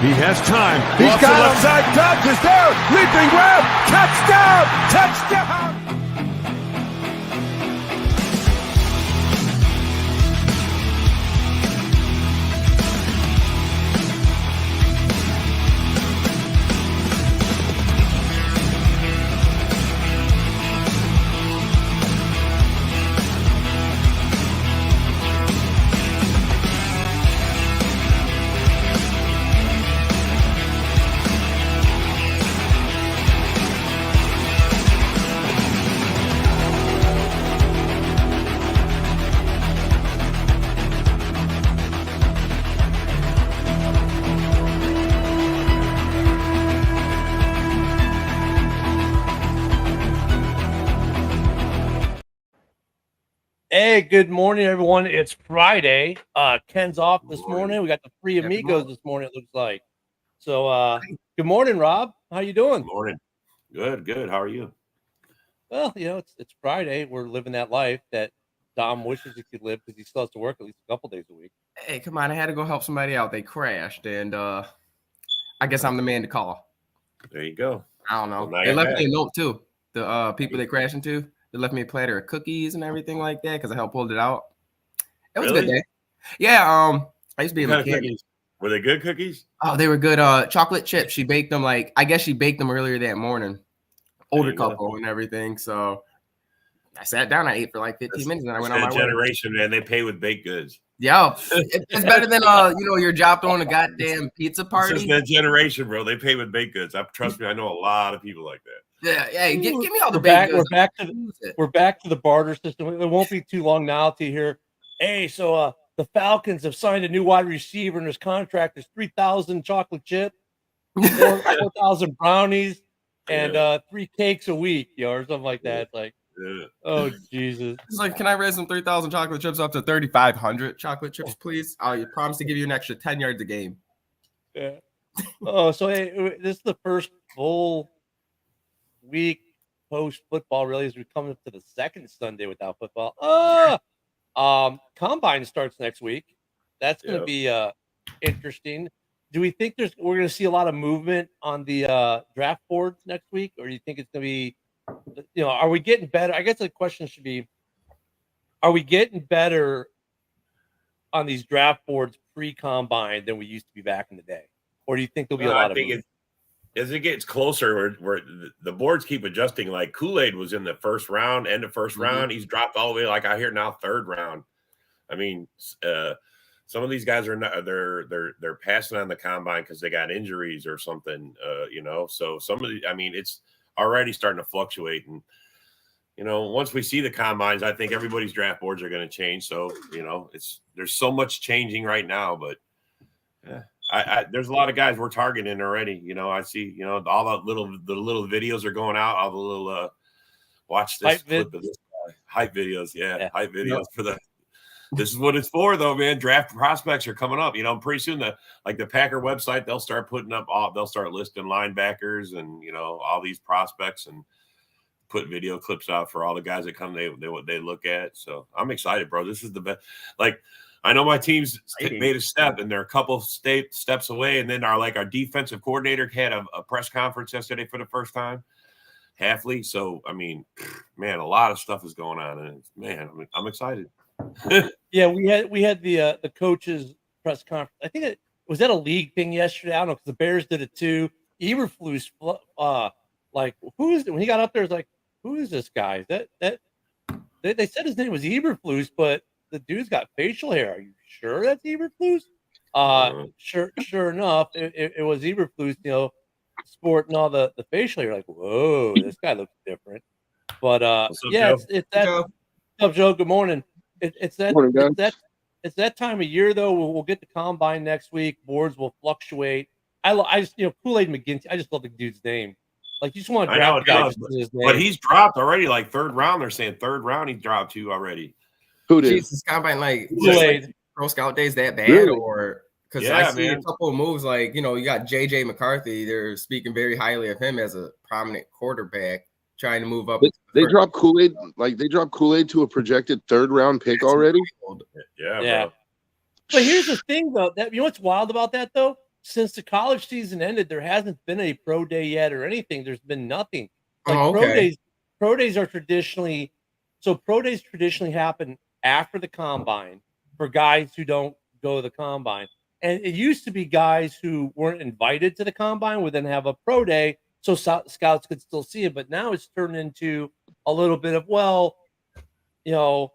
He has time. He's Off got the left him. side. Dobbs is there. Leaping grab. Touchdown. Touchdown. Hey, good morning, everyone. It's Friday. Ken's off this morning. We got the Free Amigos this morning, it looks like. So, good morning, Rob. How you doing? Good morning. Good. How are you? Well, it's Friday. We're living that life that Dom wishes he could live because he still has to work at least a couple days a week. Hey, come on. I had to go help somebody out. They crashed, and I guess I'm the man to call. There you go. I don't know. Well, They left me a note, too. The people they crashed into. They left me a platter of cookies and everything like that because I helped pull it out. It was a good day. Yeah, I used to be a mechanic. Were they good cookies? Oh, they were good. Chocolate chips. She baked them I guess she baked them earlier that morning. Older couple and everything. So I sat down. I ate for like 15 minutes and I went on my way. Generation, man. They pay with baked goods. Yeah, it's better than your job throwing a goddamn pizza party. This is that generation, bro. They pay with baked goods. Trust me, I know a lot of people like that. Yeah, give me all the baked goods. We're back to the barter system. It won't be too long now to hear. Hey, so the Falcons have signed a new wide receiver, and his contract is 3,000 chocolate chips, 4,000 brownies, and 3 cakes a week, or something like that. It's like, oh Jesus! It's like, can I raise some 3,000 chocolate chips up to 3,500 chocolate chips, please? I promise to give you an extra 10 yards a game. Yeah. Oh, so hey, this is the first full week post football, really, as we come up to the second Sunday without football. Combine starts next week. That's going to be interesting. Do we think we're going to see a lot of movement on the draft board next week, or do you think it's going to be, are we getting better? I guess the question should be, are we getting better on these draft boards pre-combine than we used to be back in the day? Or do you think there'll be a lot of movement? As it gets closer, where the boards keep adjusting, like Kool-Aid was in the first round, end of first round. He's dropped all the way, like I hear now, third round. I mean, some of these guys are not, they're passing on the combine because they got injuries or something, So some of the, I mean, it's already starting to fluctuate. And, once we see the combines, I think everybody's draft boards are going to change. So, there's so much changing right now, but yeah. There's a lot of guys we're targeting already. I see, all the little videos are going out. All the little watch this clip of this guy. Hype videos. Yeah. Hype videos for the. This is what it's for, though, man. Draft prospects are coming up. Pretty soon the Packer website, they'll start putting up they'll start listing linebackers and all these prospects and put video clips out for all the guys that come. They look at. So I'm excited, bro. This is the best. I know my team's made a step, and they're a couple steps away. And then our defensive coordinator had a press conference yesterday for the first time, Halfley. So, I mean, man, a lot of stuff is going on, and I'm excited. Yeah, we had the coaches press conference. I think was that a league thing yesterday. I don't know, because the Bears did it too. Eberflus, who is it? When he got up there, it's like, who is this guy? They said his name was Eberflus, but the dude's got facial hair. Are you sure that's Eberflus? Sure enough, it was Eberflus, sporting all the facial hair. Like, whoa, this guy looks different. But it's that. What's up, Joe? Good morning. It's that time of year, though. We'll get the combine next week. Boards will fluctuate. I just Kool-Aid McGinty. I just love the dude's name. Like, you just want to draft the guy. But he's dropped already, third round. They're saying third round. He dropped 2 already. Who did? Jesus, combine Pro Scout days that bad, really? Or because I see a couple of moves you got JJ McCarthy. They're speaking very highly of him as a prominent quarterback, trying to move up. They dropped Kool-Aid, they dropped Kool-Aid to a projected third round pick already. Yeah. Bro. But here's the thing, though. What's wild about that, though? since the college season ended, there hasn't been a pro day yet or anything. There's been nothing. Like pro days are traditionally, so pro days traditionally happen after the combine for guys who don't go to the combine. And it used to be guys who weren't invited to the combine would then have a pro day so scouts could still see it. But now it's turned into a little bit of, well, you know,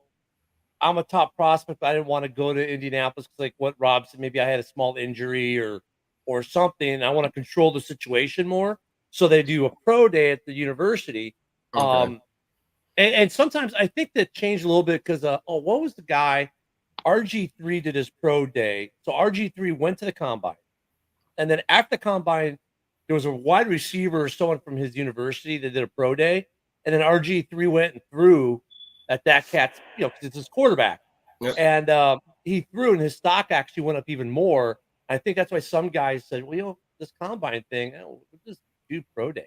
I'm a top prospect, but I didn't want to go to Indianapolis because, like what Rob said, maybe I had a small injury or something. And I want to control the situation more. So they do a pro day at the university. Okay. And sometimes I think that changed a little bit because, what was the guy? RG3 did his pro day. So RG3 went to the combine. And then after the combine, there was a wide receiver or someone from his university that did a pro day. And then RG3 went and threw at that cat's, because it's his quarterback. Yep. And he threw, and his stock actually went up even more. I think that's why some guys said, well, this combine thing, we'll just do pro day.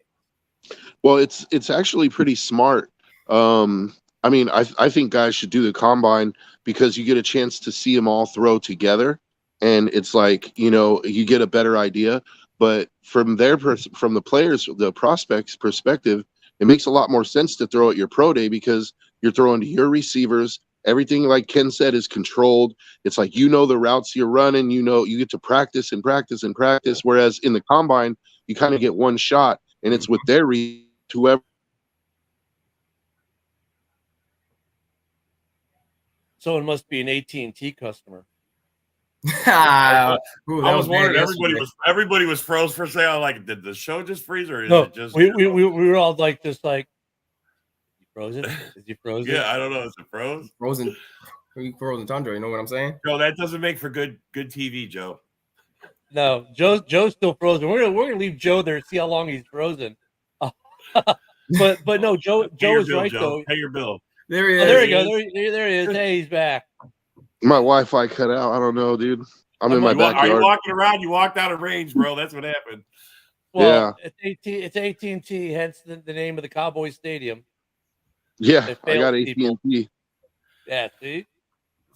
Well, it's actually pretty smart. I mean, I think guys should do the combine because you get a chance to see them all throw together, and it's like, you get a better idea. But from the players, the prospects' perspective, it makes a lot more sense to throw at your pro day because you're throwing to your receivers. Everything, like Ken said, is controlled. It's like, the routes you're running, you get to practice and practice and practice. Whereas in the combine, you kind of get one shot, and it's with their whoever. So it must be an AT&T customer. I was wondering. Everybody was froze for a second. Like, did the show just freeze, or is it just? We were all like, just like, you frozen? Is he frozen? Yeah, I don't know. Is it froze? Frozen tundra. You know what I'm saying? No, that doesn't make for good TV, Joe. No, Joe's still frozen. We're gonna leave Joe there and see how long he's frozen. But no, Joe is right though. Pay your bill. There he is. There you go. There he is. Hey, he's back. My Wi-Fi cut out. I don't know, dude. I'm in my backyard. Are you walking around? You walked out of range, bro. That's what happened. Well, yeah. It's AT&T, hence the name of the Cowboys Stadium. Yeah, I got AT&T. Yeah, see,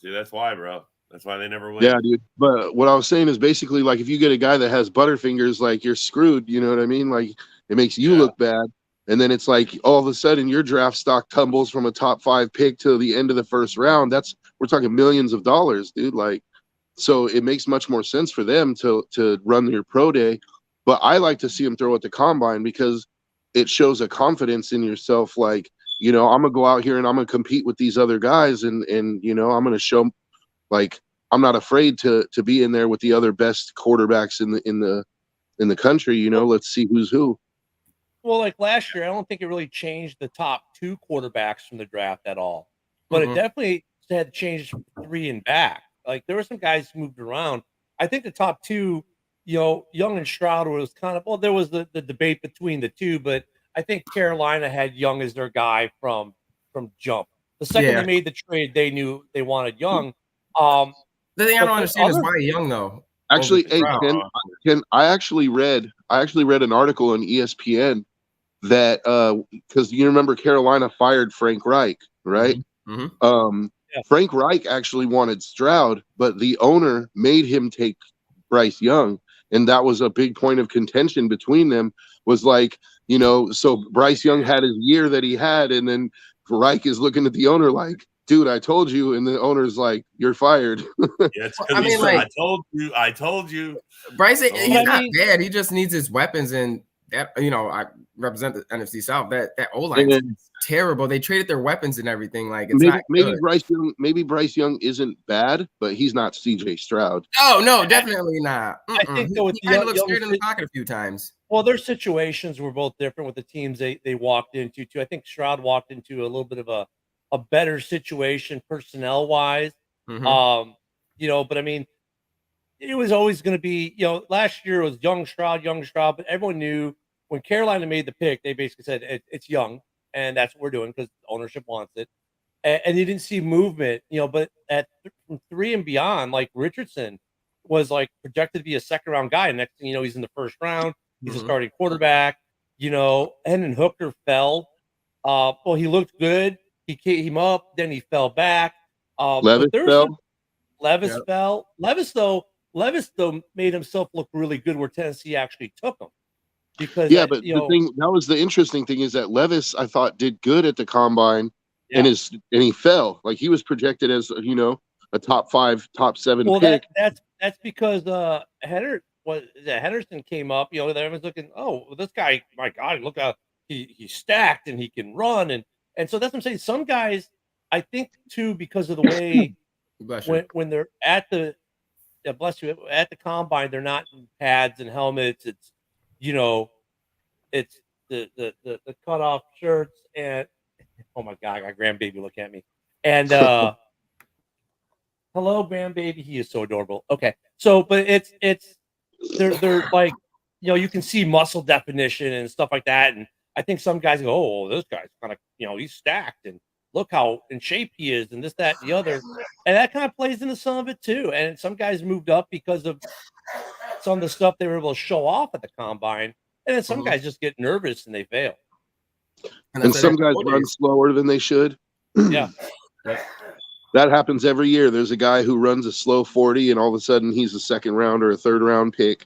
that's why, bro. That's why they never win. Yeah, dude. But what I was saying is basically, like, if you get a guy that has butterfingers, like, you're screwed. You know what I mean? Like, it makes you look bad. And then it's like all of a sudden your draft stock tumbles from a top 5 pick to the end of the first round. We're talking millions of dollars, dude. Like, so it makes much more sense for them to run their pro day. But I like to see them throw at the combine because it shows a confidence in yourself. Like, I'm gonna go out here and I'm gonna compete with these other guys, and I'm gonna show, like, I'm not afraid to be in there with the other best quarterbacks in the country. Let's see who's who. Well, like last year, I don't think it really changed the top 2 quarterbacks from the draft at all. But it definitely had changed from 3 and back. Like, there were some guys who moved around. I think the top 2, Young and Stroud was kind of, there was the debate between the two, but I think Carolina had Young as their guy from jump. The second they made the trade, they knew they wanted Young. The thing I don't understand is why Young, though. Actually, Ken, I actually read an article on ESPN that because you remember Carolina fired Frank Reich, right? Mm-hmm. Frank Reich actually wanted Stroud, but the owner made him take Bryce Young, and that was a big point of contention between them. Was like, so Bryce Young had his year that he had, and then Reich is looking at the owner like, dude, I told you, and the owner's like, you're fired. Yeah, I told you. Bryce, he's not bad. He just needs his weapons, and that, I represent the NFC South. That O-line is terrible. They traded their weapons and everything. Like, it's maybe Bryce Young isn't bad, but he's not CJ Stroud. Oh no, definitely not. I think he kind of looked straight in the pocket a few times. Well, their situations were both different with the teams they walked into too. I think Stroud walked into a little bit of a better situation personnel wise. But I mean, it was always going to be, last year it was young Stroud, but everyone knew when Carolina made the pick, they basically said it's Young, and that's what we're doing because ownership wants it. And you didn't see movement, but from 3 and beyond, like Richardson was like projected to be a 2nd round guy. Next thing you know, he's in the 1st round. He's a starting quarterback. Hendon Hooker fell. Well, he looked good. He came up, then he fell back. Levis fell. Levis fell. Levis, though, Levis though made himself look really good where Tennessee actually took him. Because but the thing that was the interesting thing is that Levis, I thought, did good at the combine, and he fell. Like he was projected as a top 5, top 7 pick. That's because Henderson came up. Everyone's looking. Oh, this guy, my God, look how he's stacked and he can run, and so that's what I'm saying. Some guys, I think too, because of the way when they're at the at the combine, they're not in pads and helmets. It's it's the cutoff shirts and oh my God, I got grandbaby look at me and hello grandbaby, he is so adorable. Okay, so but they're like you can see muscle definition and stuff like that, and I think some guys go, oh, this guy's kind of he's stacked and look how in shape he is and this, that, and the other, and that kind of plays into some of it too. And some guys moved up because of some of the stuff they were able to show off at the combine. And then some guys just get nervous and they fail. And some guys run slower than they should. Yeah. That happens every year. There's a guy who runs a slow 40 and all of a sudden he's a second round or a third round pick,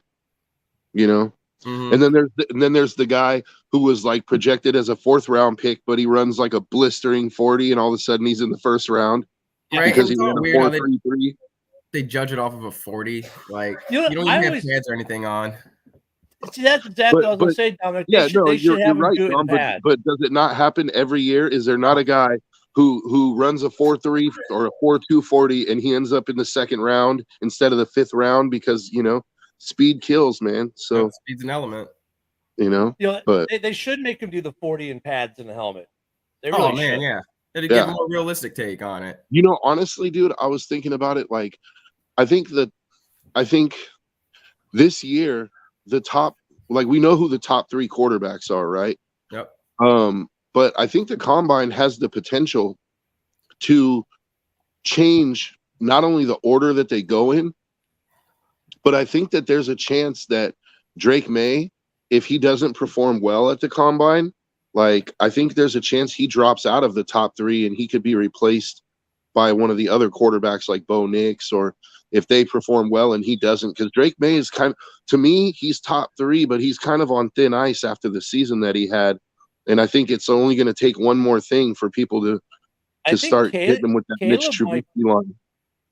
And then there's the guy who was like projected as a 4th round pick, but he runs like a blistering 40 and all of a sudden he's in the 1st round. Right. Because he ran a 4.33. They judge it off of a 40. Like you don't even have pads or anything on. See, that's exactly what I was going to say, Dominic. You're right, Tom, but does it not happen every year? Is there not a guy who runs a 4.3 or a 4.2 40 and he ends up in the 2nd round instead of the 5th round because, speed kills, man. So speed's an element. But they should make him do the 40 in pads and a helmet. They really should. Yeah. It'd give a more realistic take on it. Honestly, dude, I was thinking about it. Like, I think this year, the top, like we know who the top 3 quarterbacks are, right? Yep. But I think the combine has the potential to change not only the order that they go in, but I think that there's a chance that Drake May, if he doesn't perform well at the combine, like I think there's a chance he drops out of the top 3 and he could be replaced by one of the other quarterbacks like Bo Nix, or if they perform well and he doesn't, because Drake May is to me, he's top 3, but he's kind of on thin ice after the season that he had. And I think it's only going to take one more thing for people to start hitting them with that Mitch Trubisky line.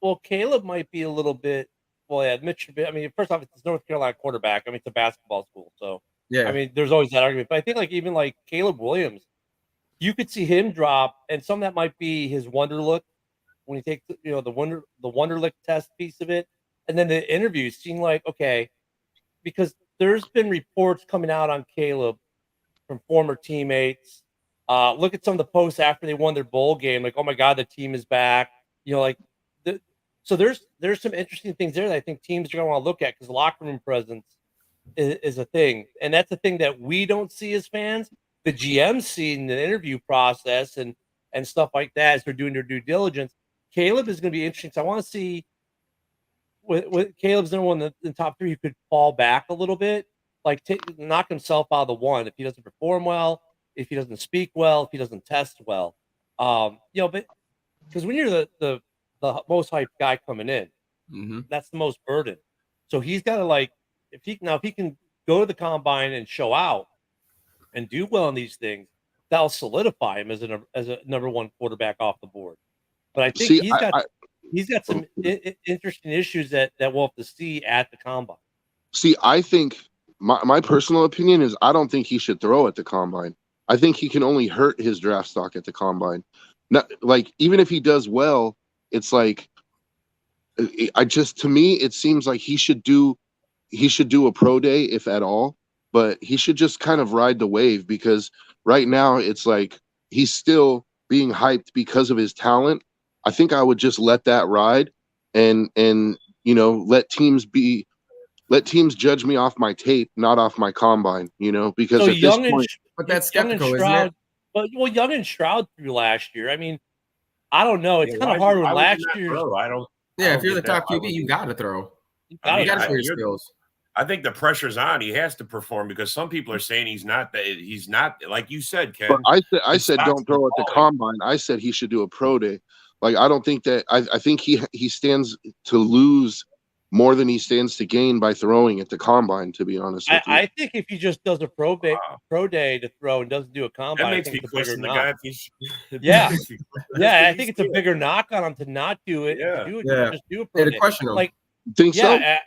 Well, Caleb might be a little bit. Well, yeah, Mitch. I mean, first off, it's North Carolina quarterback. I mean, it's a basketball school, so yeah. I mean, there's always that argument. But I think even like Caleb Williams, you could see him drop, and some of that might be his wonder look when he takes the Wonderlic test piece of it, and then the interviews seem like okay, because there's been reports coming out on Caleb from former teammates. Look at some of the posts after they won their bowl game, like, oh my God, the team is back. So there's some interesting things there that I think teams are going to want to look at because locker room presence is a thing, and that's a thing that we don't see as fans. The GMs see in the interview process and stuff like that as they're doing their due diligence. Caleb is going to be interesting. So I want to see with Caleb's number one in the top 3 who could fall back a little bit, like knock himself out of the 1 if he doesn't perform well, if he doesn't speak well, if he doesn't test well. But because when you're the most hyped guy coming in, that's the most burden. So he's got to if he can go to the combine and show out and do well in these things, that'll solidify him as a number 1 quarterback off the board. But I think he's got some interesting issues that we'll have to see at the combine. See, I think my personal opinion is I don't think he should throw at the combine. I think he can only hurt his draft stock at the combine. Not like even if he does well, it's like to me it seems like he should do a pro day if at all, but he should just kind of ride the wave because right now it's like he's still being hyped because of his talent. I think I would just let that ride and let teams judge me off my tape, not off my combine, because so at this point, but that's skeptical, isn't it? But Young and Stroud threw last year. I mean, I don't know. It's kind of hard when last year. If you're the top QB, you got to throw. You got to show your skills. I think the pressure's on. He has to perform because some people are saying he's not like you said, Ken. But I said don't throw at the combine. I said he should do a pro day. Like I don't think that I think he stands to lose more than he stands to gain by throwing at the combine, to be honest with you. I think if he just does a pro day to throw and doesn't do a combine, That makes I me think it's a bigger question the knock. guy. If he's, Yeah. Yeah, I think it's a bigger knock on him to not do it. Yeah. To do it, Yeah. just do a pro To day. question him. Like, Think so? yeah,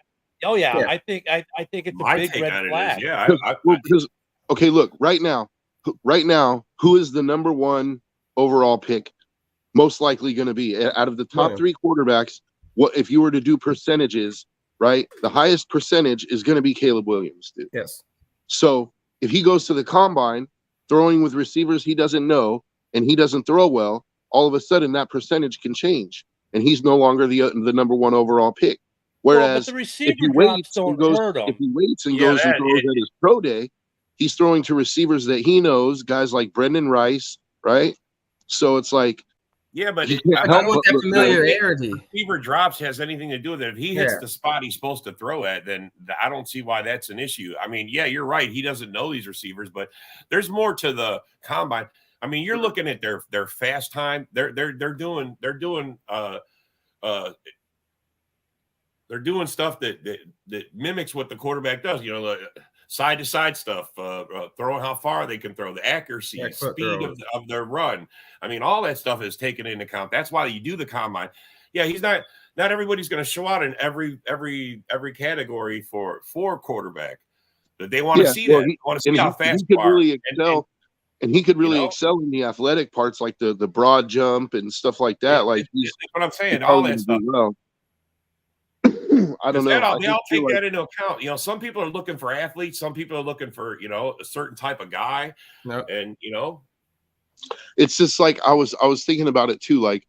oh yeah, Yeah. I think it's a My big take red on it flag. is, yeah. Well, because okay, look, right now, who is the number one overall pick most likely going to be out of the top 3 quarterbacks? What if you were to do percentages, right? The highest percentage is going to be Caleb Williams, dude. Yes. So if he goes to the combine throwing with receivers he doesn't know and he doesn't throw well, all of a sudden that percentage can change and he's no longer the number one overall pick. Whereas but the receiver if he drops waits don't and goes, hurt him. if he waits and Yeah, goes and that- throws at his pro day, he's throwing to receivers that he knows, guys like Brendan Rice, right? So it's like, Yeah, but He it, can't I I help don't want but that look good. familiarity. receiver drops has anything to do with it. If he hits Yeah. the spot he's supposed to throw at, then I don't see why that's an issue. I mean, yeah, you're right. He doesn't know these receivers, but there's more to the combine. I mean, you're looking at their fast time. They're doing stuff that mimics what the quarterback does. You know, the side to side stuff, throwing how far they can throw, the accuracy, Yeah, foot speed throws. of their run. I mean, all that stuff is taken into account. That's why you do the combine. Yeah, he's not everybody's going to show out in every category for quarterback. But they want to see that. They want to see how fast he you could are. really excel. And he could really you know? excel in the athletic parts, like the broad jump and stuff like that. Like That's what I'm saying. he's All probably that gonna stuff. do well. I don't know. They I all just take feel that into account. You know, some people are looking for athletes. Some people are looking for, you know, a certain type of guy. Yep. And, you know, it's just like I was thinking about it too. Like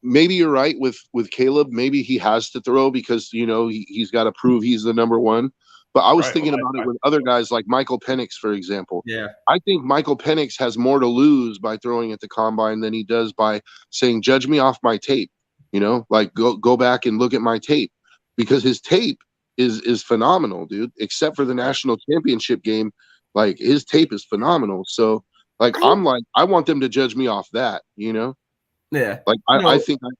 maybe you're right with Caleb. Maybe he has to throw because you know he's got to prove he's the number one. But I was Right, thinking well, about it with other guys like Michael Penix, for example. Yeah. I think Michael Penix has more to lose by throwing at the combine than he does by saying, "Judge me off my tape." You know, like go back and look at my tape, because his tape is phenomenal, dude. Except for the national championship game, like his tape is phenomenal. So, like I want them to judge me off that. You know, Yeah. like You know-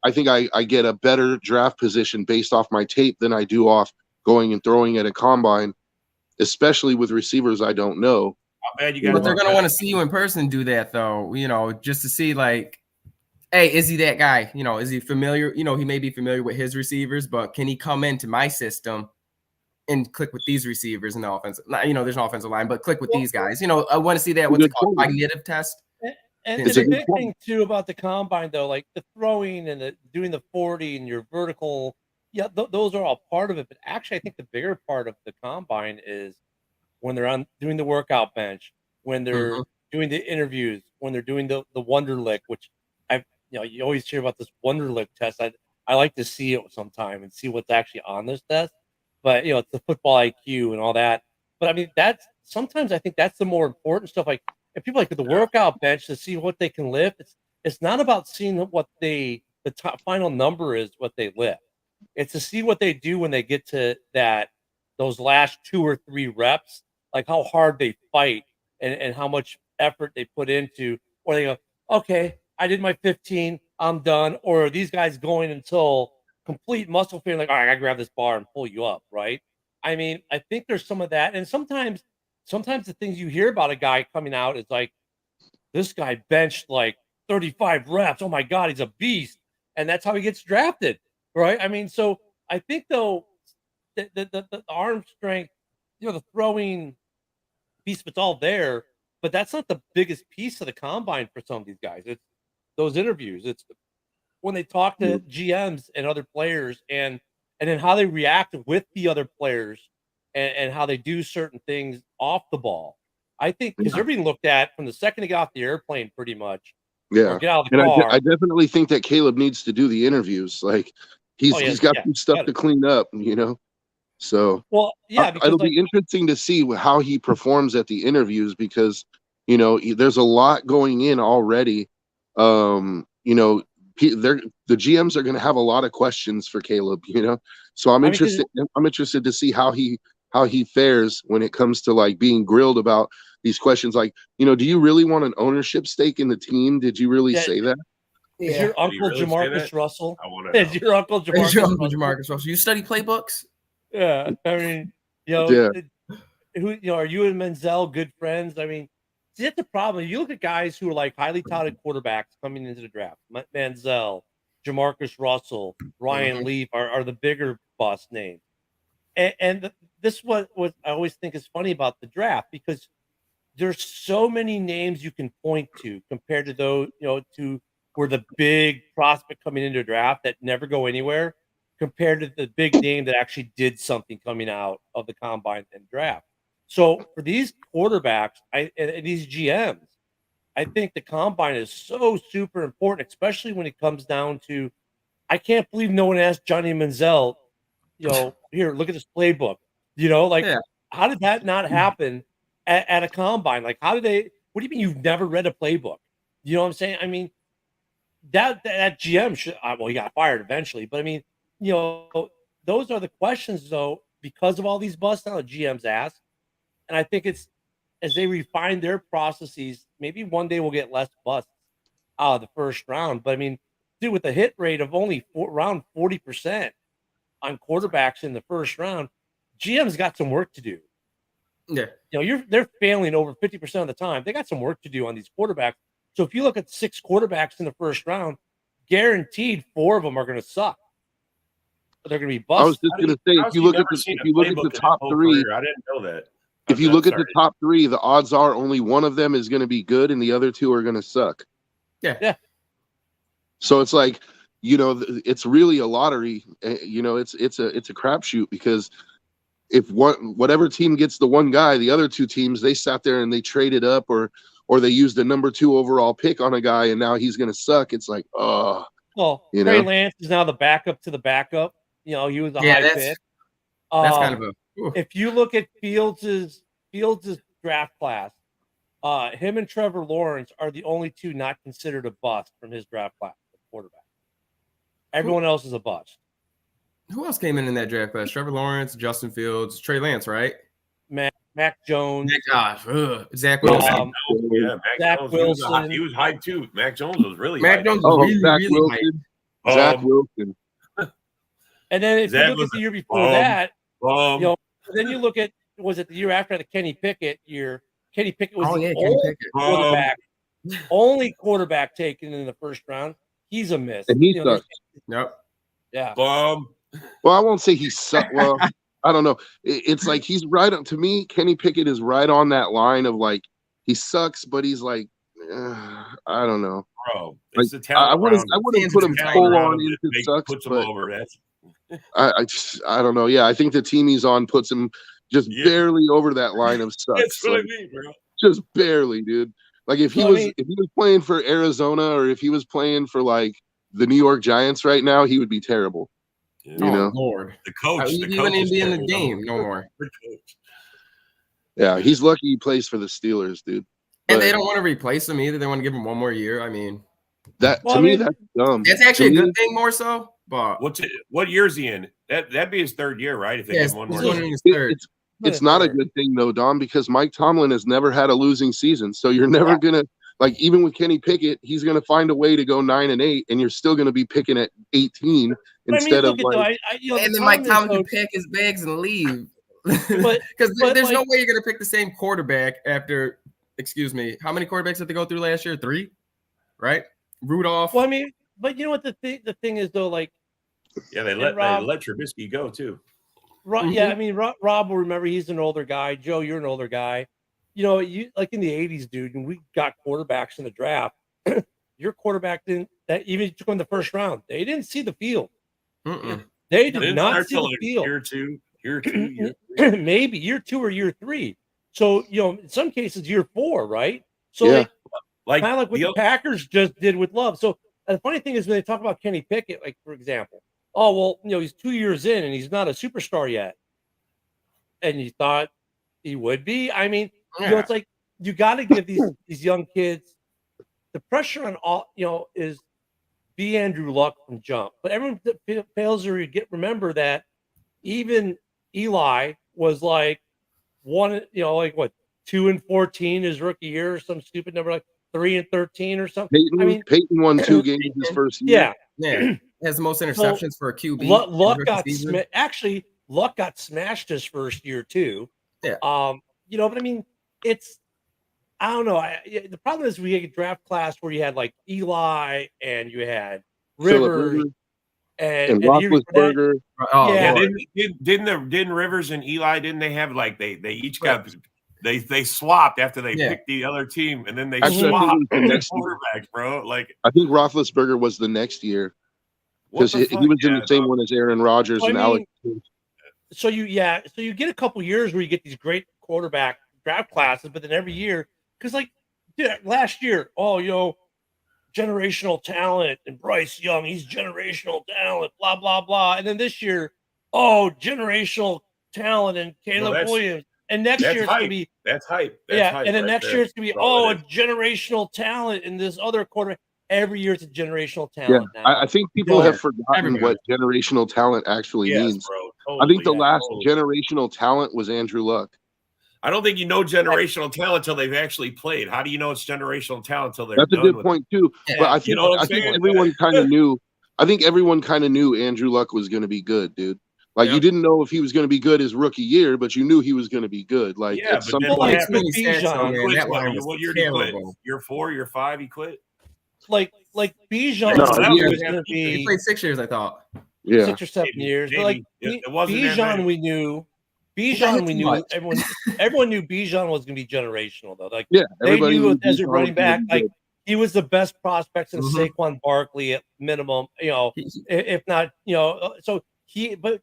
I think I get a better draft position based off my tape than I do off going and throwing at a combine, especially with receivers I don't know. how bad you got But they're going to want to see you in person do that, though, you know, just to see, like, hey, is he that guy? You know, is he familiar? You know, he may be familiar with his receivers, but can he come into my system and click with these receivers in the offense? You know, there's no offensive line, but click with these guys. You know, I want to see that. What's it called? Cognitive test. And It's the a good big point. thing too about the combine, though, like the throwing and doing the 40 and your vertical, yeah, those are all part of it. But actually, I think the bigger part of the combine is when they're doing the workout bench, when they're doing the interviews, when they're doing the Wonderlic, which you always hear about this Wonderlic test. I like to see it sometime and see what's actually on this test. But you know, it's the football IQ and all that. But I mean, sometimes I think that's the more important stuff. Like if people like the workout bench to see what they can lift, it's not about seeing what the top final number is, what they lift. It's to see what they do when they get to those last 2 or 3 reps, like how hard they fight and how much effort they put into, or they go, okay, I did my 15, I'm done. Or are these guys going until complete muscle fear, like, all right, I gotta grab this bar and pull you up, right? I mean, I think there's some of that. And sometimes the things you hear about a guy coming out is like, this guy benched like 35 reps. Oh my God, he's a beast. And that's how he gets drafted, right? I mean, so I think though the arm strength, you know, the throwing piece, it's all there, but that's not the biggest piece of the combine for some of these guys. It's those interviews. It's when they talk to GMs and other players and then how they react with the other players and how they do certain things off the ball. I think because they're being looked at from the second to get off the airplane pretty much. Yeah. Or get out of the And car. I definitely think that Caleb needs to do the interviews. Like he's got some stuff to clean up, you know. So well, yeah, because it'll be interesting to see how he performs at the interviews because you know there's a lot going in already. You know, the GMs are going to have a lot of questions for Caleb. You know, so I'm interested to see how he fares when it comes to like being grilled about these questions. Like, you know, do you really want an ownership stake in the team? Did you really say that? Is Yeah. your uncle really say Jamarcus that? Russell? I want to Is know. your uncle Jamarcus Is your Uncle Russell? Jamarcus Russell? You study playbooks? Yeah, I mean, Yeah. are you and Menzel good friends? I mean, see, that's the problem. You look at guys who are like highly touted quarterbacks coming into the draft. Manziel, Jamarcus Russell, Ryan Leaf are the bigger bust names. And this what I always think is funny about the draft, because there's so many names you can point to compared to those, to where the big prospect coming into a draft that never go anywhere, compared to the big name that actually did something coming out of the combine and draft. So for these quarterbacks, and these GMs, I think the combine is so super important, especially when it comes down to, I can't believe no one asked Johnny Manziel, here, look at this playbook. Like, Yeah. how did that not happen at a combine? Like, what do you mean you've never read a playbook? You know what I'm saying? I mean, that GM should, well, he got fired eventually, but I mean, those are the questions, though, because of all these busts now, the GMs ask. And I think it's, as they refine their processes, maybe one day we'll get less busts out of the first round. But I mean, dude, with a hit rate of only around 40% on quarterbacks in the first round, GM's got some work to do. Yeah. They're failing over 50% of the time. They got some work to do on these quarterbacks. So if you look at 6 quarterbacks in the first round, guaranteed 4 of them are going to suck. They're going to be busted. I was just going to say, if you look at the top 3, I didn't know that. If you look at the top 3, the odds are only one of them is going to be good, and the other 2 are going to suck. Yeah. So it's like, it's really a lottery. It's a crapshoot, because if whatever team gets the one guy, the other 2 teams, they sat there and they traded up, or they used the number 2 overall pick on a guy, and now he's going to suck. It's like, well, Trey Lance is now the backup to the backup. He was a high pick. That's kind of a. If you look at Fields' draft class, him and Trevor Lawrence are the only 2 not considered a bust from his draft class, the quarterback. Everyone else is a bust. Who else came in that draft class? Trevor Lawrence, Justin Fields, Trey Lance, right? Mac Jones. Zach Wilson. Zach Wilson. He was high too. Mac Jones was really Mac high. Jones was really high. Zach Wilson. And then if you look at the year before that, then you look at, was it the year after the Kenny Pickett year? Kenny Pickett was only quarterback taken in the first round. He's a miss. And he sucks. Yep. Yeah. Well, I won't say he sucks. Well, I don't know. It's like he's right on. To me, Kenny Pickett is right on that line of like, he sucks, but he's like, I don't know. Bro, like, it's the talent. I wouldn't put him full on into sucks, puts him but over. I don't know. Yeah, I think the team he's on puts him just barely over that line of sucks. That's what I mean, bro. Just barely, dude. Like if he was playing for Arizona, or if he was playing for like the New York Giants right now, he would be terrible. Lord, the coach. He wouldn't be in the game no more. Yeah, he's lucky he plays for the Steelers, dude. And they don't want to replace him either. They want to give him one more year. I mean, that's dumb. That's actually a good thing, more so. But what year is he in? That'd be his 3rd year, right? If they give him one more year. It's not a good thing though, Dom, because Mike Tomlin has never had a losing season. So you're never gonna, like, even with Kenny Pickett, he's gonna find a way to go 9-8, and you're still gonna be picking at 18 instead of like. And then Mike Tomlin can pack his bags and leave. Because there's no way you're gonna pick the same quarterback after. Excuse me, how many quarterbacks did they go through last year? 3, right? Rudolph. Well, I mean, but you know what the thing is though, like. Yeah, they let Trubisky go too. Yeah, I mean, Rob will remember, he's an older guy. Joe, you're an older guy. You like in the 80s, dude, and we got quarterbacks in the draft. Your quarterback that even took in the first round. They didn't see the field. They did not see the field. Year two, year 3. Maybe year 2 or year 3. So, in some cases, year 4, right? So, like kind of like what the Packers just did with Love. So, the funny thing is when they talk about Kenny Pickett, like, for example, he's 2 years in and he's not a superstar yet. And you thought he would be. I mean, it's like you got to give these young kids the pressure on all, is be Andrew Luck from jump. But everyone fails to remember that even Eli was like 2-14 his rookie year, or some stupid number. Like 3-13 or something. Peyton, I mean, Peyton won 2 games his first year. yeah. Has the most interceptions for a QB. Luck got actually Luck got smashed his first year too. Yeah. But I mean, I don't know. The problem is we had a draft class where you had like Eli and you had Rivers and Roethlisberger. Didn't Rivers and Eli, didn't they have like they each got they swapped after they picked the other team, and then they swapped the next quarterbacks, bro. Like I think Roethlisberger was the next year because he was in the same one as Aaron Rodgers and Alex. So you get a couple years where you get these great quarterback draft classes, but then every year, because like last year, generational talent and Bryce Young, he's generational talent, blah blah blah, and then this year, generational talent and Caleb Williams, and next year it's gonna be hype. And then next year it's gonna be a generational talent in this other quarterback. Every year it's a generational talent. Yeah, I think people have forgotten what generational talent actually means. Bro, totally, I think the last generational talent was Andrew Luck. I don't think you know generational talent until they've actually played. How do you know it's generational talent until they're That's done a good point too. But I think everyone kind of knew. I think everyone kind of knew Andrew Luck was going to be good, dude. Like you didn't know if he was going to be good his rookie year, but you knew he was going to be good. Like but then what happened? What year did he quit? Year 4, year 5, he quit. Like Bijan was going to be. He played 6 years, I thought. Yeah, 6 or 7 years. But like Bijan, we knew. Everyone knew Bijan was going to be generational, though. Like, they knew as a running back, like he was the best prospect since Saquon Barkley at minimum. If not, so but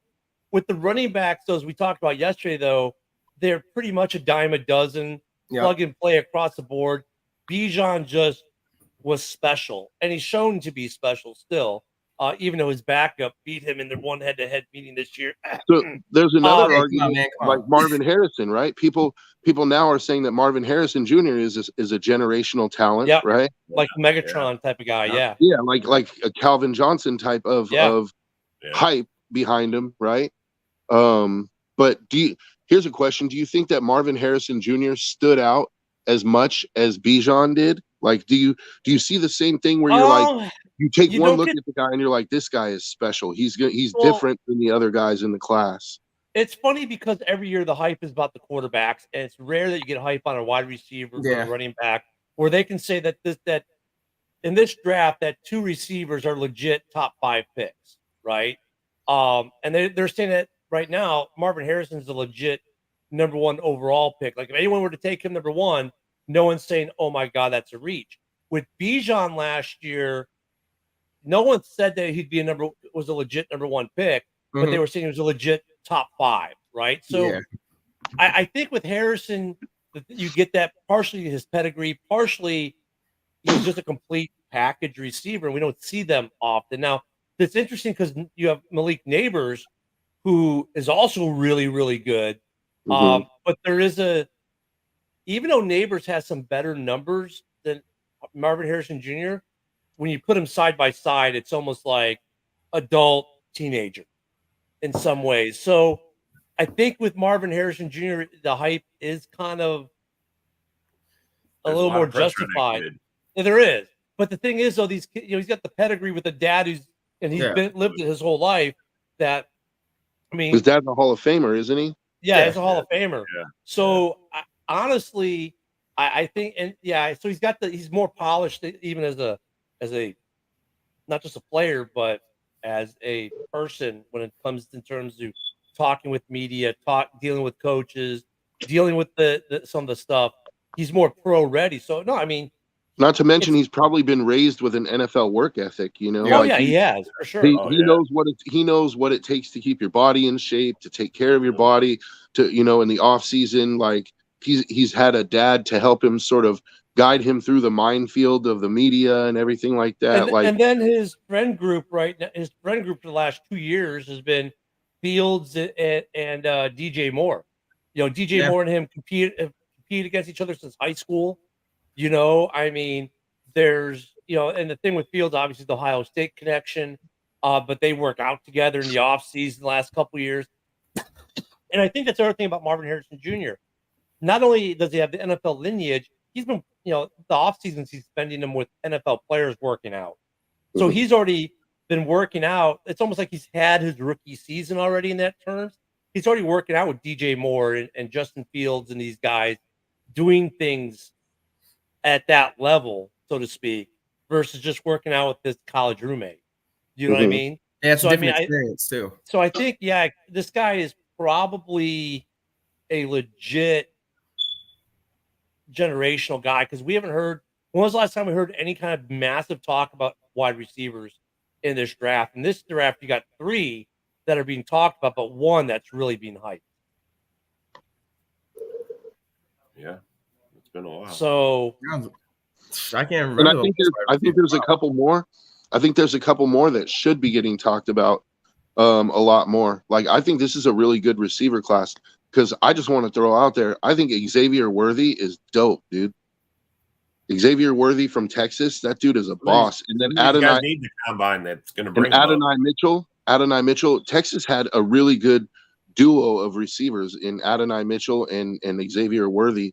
with the running backs, those we talked about yesterday, though, they're pretty much a dime a dozen, plug and play across the board. Bijan just was special, and he's shown to be special still. Even though his backup beat him in their one head-to-head meeting this year. So there's another argument, like Marvin Harrison, right? People now are saying that Marvin Harrison Jr. is a generational talent, right? Like Megatron type of guy, yeah, like a Calvin Johnson type of hype behind him, right? But here's a question: do you think that Marvin Harrison Jr. stood out as much as Bijan did? Like, do you see the same thing where you're like? You take one look at the guy and you're like, this guy is special. He's different than the other guys in the class. It's funny because every year the hype is about the quarterbacks, and it's rare that you get hype on a wide receiver or a running back where they can say that in this draft that 2 receivers are legit top 5 picks, right? And they're saying that right now Marvin Harrison's a legit number 1 overall pick. Like if anyone were to take him number 1, no one's saying, "Oh my God, that's a reach." With Bijan last year, no one said that he'd be was a legit number 1 pick, but they were saying he was a legit top 5, right? So I think with Harrison, you get that partially his pedigree, partially he's just a complete package receiver. We don't see them often. Now, it's interesting because you have Malik Neighbors, who is also really, really good. But there is even though Neighbors has some better numbers than Marvin Harrison Jr., when you put them side by side, it's almost like adult teenager in some ways. So I think with Marvin Harrison Jr., the hype is kind of a little more justified. Yeah, there is. But the thing is, though, he's got the pedigree with a dad lived it his whole life. That, I mean, his dad's a Hall of Famer, isn't he? Yeah, he's a Hall of Famer. Yeah. So honestly, I think, so he's more polished even as a not just a player, but as a person when it comes in terms of talking with media, dealing with coaches, dealing with some of the stuff. He's more pro ready. So no, I mean, not to mention he's probably been raised with an NFL work ethic, he has for sure. He knows what it takes to keep your body in shape, to take care of your body, to in the off season, like he's had a dad to help him sort of guide him through the minefield of the media and everything like that. And then his friend group for the last 2 years has been Fields and DJ Moore. DJ Moore and him compete against each other since high school. I mean, there's and the thing with Fields, obviously the Ohio State connection, but they work out together in the offseason the last couple of years. And I think that's the other thing about Marvin Harrison Jr. Not only does he have the NFL lineage, he's been, the off seasons he's spending them with NFL players working out. So Mhm. he's already been working out. It's almost like he's had his rookie season already in that terms. He's already working out with DJ Moore and Justin Fields and these guys doing things at that level, so to speak, versus just working out with this college roommate. You know what I Mhm. mean? Yeah, it's So, a I different mean, experience too. So I think, this guy is probably a legit generational guy because we haven't heard. When was the last time we heard any kind of massive talk about wide receivers in this draft? In this draft, you got 3 that are being talked about, but 1 that's really being hyped. Yeah, it's been a while. So I can't remember. And I think there's a couple more. I think there's a couple more that should be getting talked about a lot more. Like, I think this is a really good receiver class because I just want to throw out there, I think Xavier Worthy is dope, dude. Xavier Worthy from Texas, that dude is a boss. And then These guys need the combine that's going to bring Adonai Mitchell. Texas had a really good duo of receivers in Adonai Mitchell and Xavier Worthy.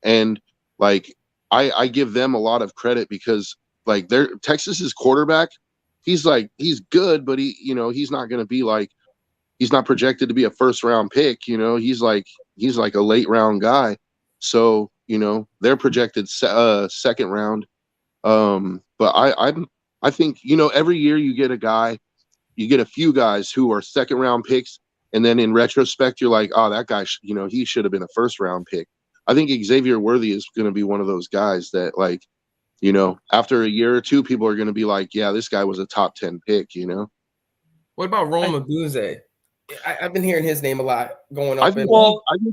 And like, I give them a lot of credit because like Texas's quarterback, he's good, but he's not going to be like, he's not projected to be a first round pick. He's like a late round guy. So, they're projected second round. But I think, every year you get a few guys who are second round picks. And then in retrospect, you're like, oh, that guy, he should have been a first round pick. I think Xavier Worthy is going to be one of those guys that, like, after a year or two, people are going to be like, yeah, this guy was a top 10 pick, What about Rome Odunze? I've been hearing his name a lot going up. I think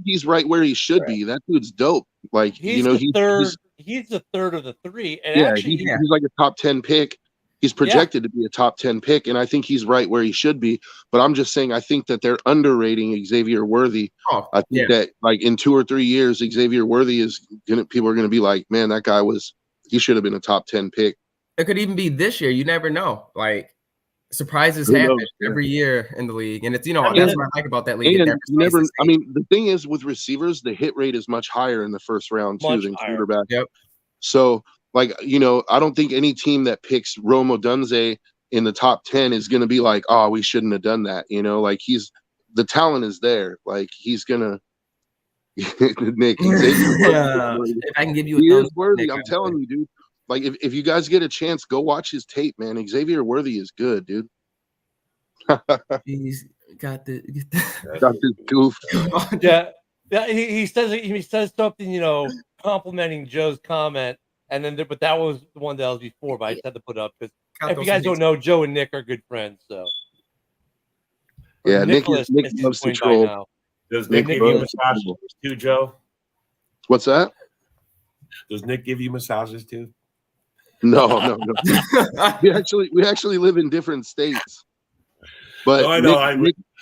he's right where he should be. That dude's dope. Like, he's the third. He's the third of the 3. And he's like a top 10 pick. He's projected to be a top 10 pick, and I think he's right where he should be. But I'm just saying, I think that they're underrating Xavier Worthy. I think that, like, in 2 or 3 years, Xavier Worthy people are gonna be like, man, that guy he should have been a top 10 pick. It could even be this year. You never know. Like, surprises happen every year in the league, and it's that's what I like about that league. The thing is, with receivers, the hit rate is much higher in the first round too than quarterback. Yep. So, like, I don't think any team that picks Rome Odunze in the top 10 is going to be like, oh, we shouldn't have done that. Like, the talent is there. Like, he's gonna Nick. If I can give you he is worthy. I'm telling you, dude. Like, if you guys get a chance, go watch his tape, man. Xavier Worthy is good, dude. He's got this goof. Yeah. He says something, complimenting Joe's comment. And then, but that was the one that was before, but I just had to put up because if you guys don't know, Joe and Nick are good friends. So, yeah, Nick loves to troll. Does Nick give you massages too, Joe? What's that? Does Nick give you massages too? No. we actually live in different states. But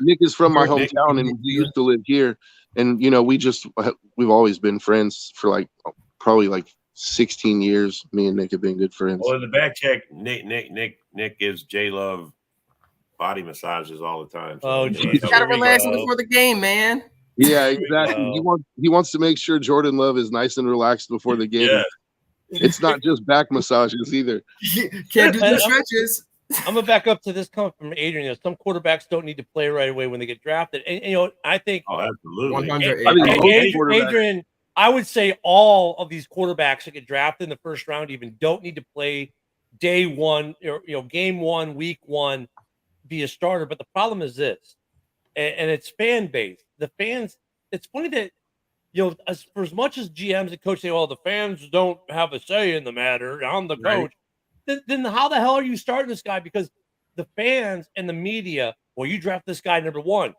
Nick is from my hometown, and we used to live here. And we've always been friends for probably 16 years. Me and Nick have been good friends. Well, in the back check, Nick gives J Love body massages all the time. So oh, you gotta relax before the game, man. Yeah, exactly. He wants to make sure Jordan Love is nice and relaxed before the game. Yeah. It's not just back massages either. Can't do the stretches. I'm gonna back up to this comment from Adrian. Some quarterbacks don't need to play right away when they get drafted, and I think. Oh, absolutely. 100. Adrian, I would say all of these quarterbacks that get drafted in the first round even don't need to play day one or game 1, week 1, be a starter. But the problem is this, and it's fan base. The fans. It's funny that for as much as GMs and coaches say, "Well, the fans don't have a say in the matter. I'm the coach." Then how the hell are you starting this guy? Because the fans and the media, well, you draft this guy number 1,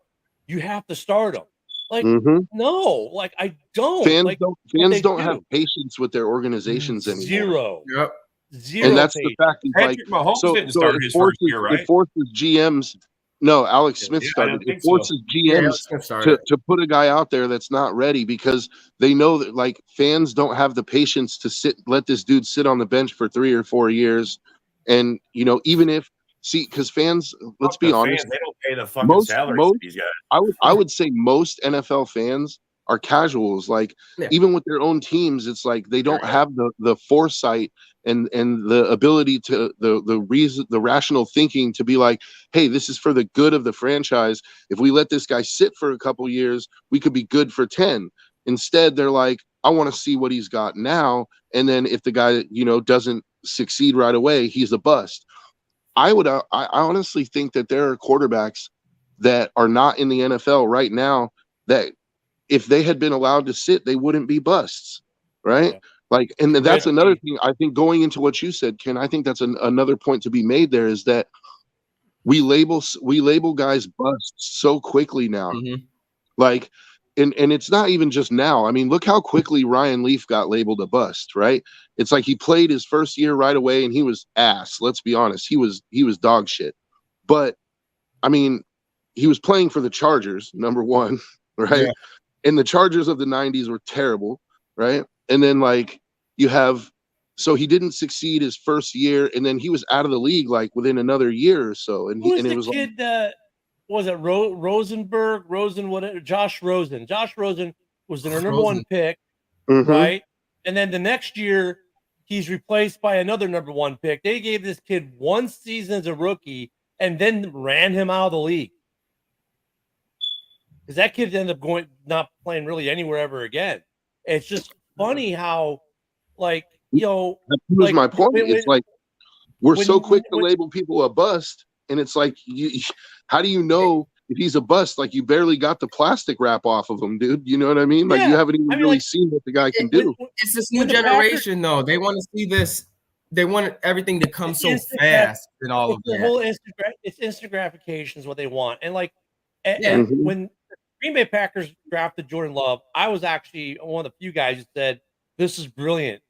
you have to start him. Like, no, like I don't. Fans don't have patience with their organizations anymore. Zero. Yep. Zero. And that's the fact. Patrick Mahomes didn't start his first year, right? It forces GMs. No, Alex Smith started. It forces GMs to put a guy out there that's not ready because they know that fans don't have the patience to let this dude sit on the bench for 3 or 4 years. And even if because fans, let's be honest, they don't pay the fucking salaries to these guys. I would say most NFL fans are casuals. Like even with their own teams, it's like they don't have the foresight and the ability to the rational thinking to be like, hey, this is for the good of the franchise. If we let this guy sit for a couple years, we could be good for 10. Instead, they're like, I want to see what he's got now, and then if the guy doesn't succeed right away, he's a bust. I honestly think that there are quarterbacks that are not in the NFL right now that if they had been allowed to sit, they wouldn't be busts, right? Yeah. Like, and that's another thing. I think going into what you said, Ken, I think that's another point to be made there is that we label guys busts so quickly now. Mm-hmm. Like, and it's not even just now. I mean, look how quickly Ryan Leaf got labeled a bust, right? It's like he played his first year right away and he was ass. Let's be honest. He was dog shit. But I mean, he was playing for the Chargers, number one, right? Yeah. And the Chargers of the 90s were terrible, right? And then like so he didn't succeed his first year, and then he was out of the league like within another year or so. And it was kid was it Rosenberg, whatever, Josh Rosen. Josh Rosen was their number one pick, right? And then the next year he's replaced by another number one pick. They gave this kid one season as a rookie and then ran him out of the league. Because that kid ended up not playing really anywhere ever again. It's just funny how, like, that proves my point. It's like we're so quick to label people a bust, and it's like, how do you know if he's a bust? Like, you barely got the plastic wrap off of him, dude. You know what I mean? Like, you haven't even really seen what the guy can do. It's this new generation, though. They want to see this. They want everything to come so fast and all of that. The whole it's instant gratification is what they want, and like, and when Green Bay Packers drafted Jordan Love, I was actually one of the few guys who said, this is brilliant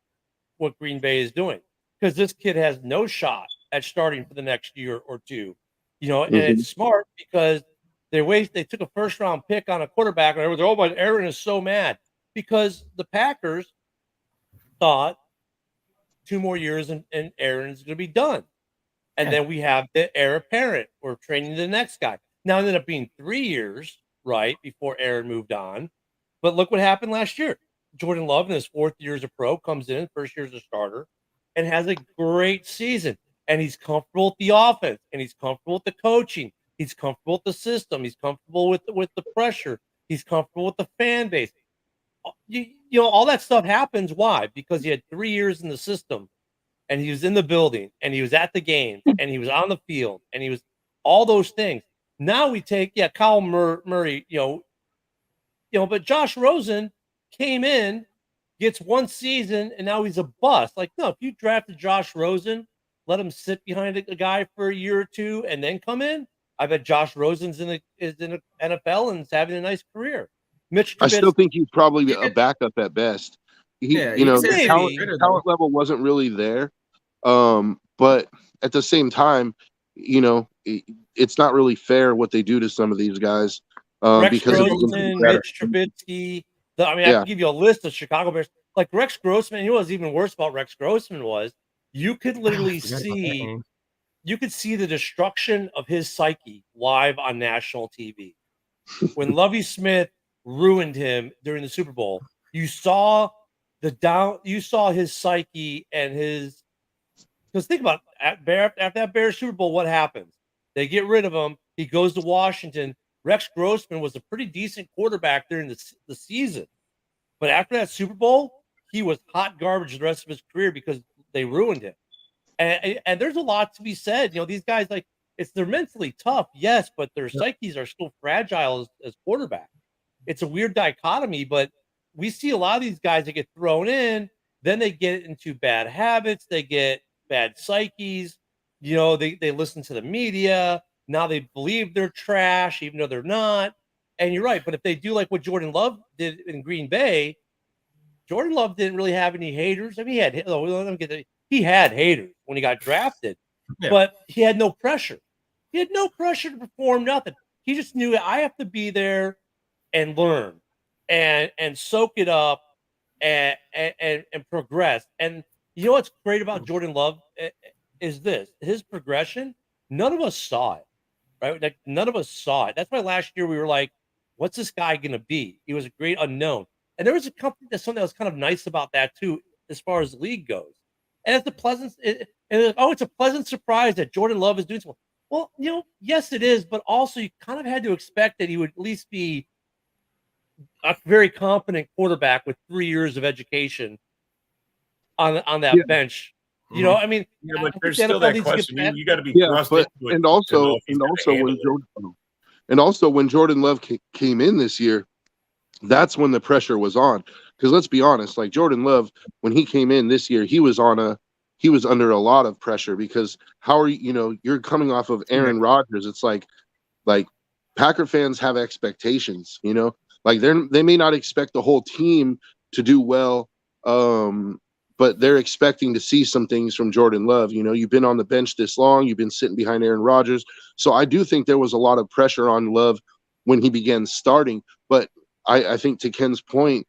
what Green Bay is doing, because this kid has no shot at starting for the next year or two, and it's smart because they took a first round pick on a quarterback, and everyone's, oh, but Aaron is so mad because the Packers thought 2 more years and Aaron's going to be done. And then we have the heir apparent. We're training the next guy. Now it ended up being 3 years, right, before Aaron moved on. But look what happened last year. Jordan Love in his 4th year as a pro comes in, first year as a starter, and has a great season. And he's comfortable with the offense, and he's comfortable with the coaching. He's comfortable with the system. He's comfortable with the pressure. He's comfortable with the fan base. All that stuff happens. Why? Because he had 3 years in the system, and he was in the building, and he was at the game, and he was on the field, and he was all those things. Now we take, Kyle Murray, but Josh Rosen came in, gets 1 season, and now he's a bust. Like, no, if you drafted Josh Rosen, let him sit behind a guy for a year or two and then come in, I bet Josh Rosen's in the NFL and is having a nice career. Mitch Trubisky, I still think he's probably a backup at best. The talent level wasn't really there. But at the same time, it's not really fair what they do to some of these guys. Rex Grossman, Mitch Trubisky. I can give you a list of Chicago Bears. Like Rex Grossman, what's even worse about Rex Grossman was you could literally see the destruction of his psyche live on national TV. When Lovie Smith ruined him during the Super Bowl, you saw his psyche and his, because think about it, after that Bears Super Bowl, what happens? They get rid of him. He goes to Washington. Rex Grossman was a pretty decent quarterback during the season. But after that Super Bowl, he was hot garbage the rest of his career because they ruined him. And there's a lot to be said. These guys, like, they're mentally tough, yes, but their psyches are still fragile as quarterbacks. It's a weird dichotomy, but we see a lot of these guys that get thrown in, then they get into bad habits, they get bad psyches, they listen to the media. Now they believe they're trash, even though they're not. And you're right. But if they do like what Jordan Love did in Green Bay, Jordan Love didn't really have any haters. I mean, he had haters when he got drafted, but he had no pressure. He had no pressure to perform nothing. He just knew I have to be there and learn and soak it up and progress. And what's great about Jordan Love is his progression. None of us saw it. Right? Like, none of us saw it. That's why last year we were like, What's this guy going to be? He was a great unknown. And there was something that was kind of nice about that too, as far as the league goes. And it's a pleasant surprise that Jordan Love is doing something. Well, yes, it is, but also you kind of had to expect that he would at least be a very competent quarterback with 3 years of education on that bench. I mean, yeah, but there's still that question. You got to be thrust into it. And also when Jordan Love came in this year, that's when the pressure was on. Because let's be honest, like Jordan Love, when he came in this year, he was under a lot of pressure because how are you're coming off of Aaron Rodgers. It's like Packer fans have expectations, like they may not expect the whole team to do well. But they're expecting to see some things from Jordan Love. You've been on the bench this long. You've been sitting behind Aaron Rodgers. So I do think there was a lot of pressure on Love when he began starting. But I think to Ken's point,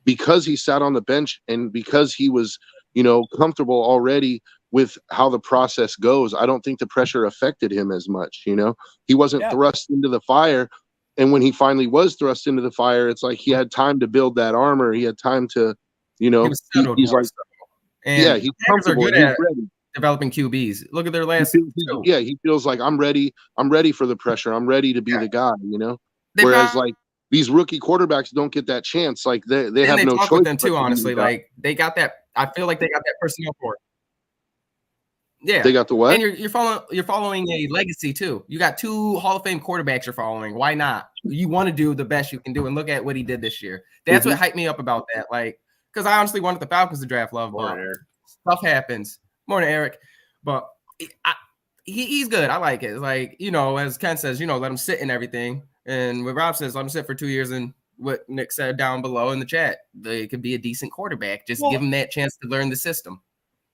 because he sat on the bench and because he was, comfortable already with how the process goes, I don't think the pressure affected him as much. He wasn't thrust into the fire. And when he finally was thrust into the fire, it's like he had time to build that armor. He had time to, he's like, and he's comfortable. Good at developing QBs. Look at their last. He feels like I'm ready. I'm ready for the pressure. I'm ready to be the guy. Whereas like these rookie quarterbacks don't get that chance. Like they have no choice with them too. Honestly, like they got that. I feel like they got that personnel for it. Yeah, they got the what? And you're following a legacy too. You got 2 Hall of Fame quarterbacks you're following. Why not? You want to do the best you can do, and look at what he did this year. That's what hyped me up about that. Like, because I honestly wanted the Falcons to draft Love, but stuff happens. Morning, Eric. But he's good. I like it. It's like, as Ken says, let him sit and everything. And what Rob says, let him sit for 2 years. And what Nick said down below in the chat, they could be a decent quarterback. Just give him that chance to learn the system.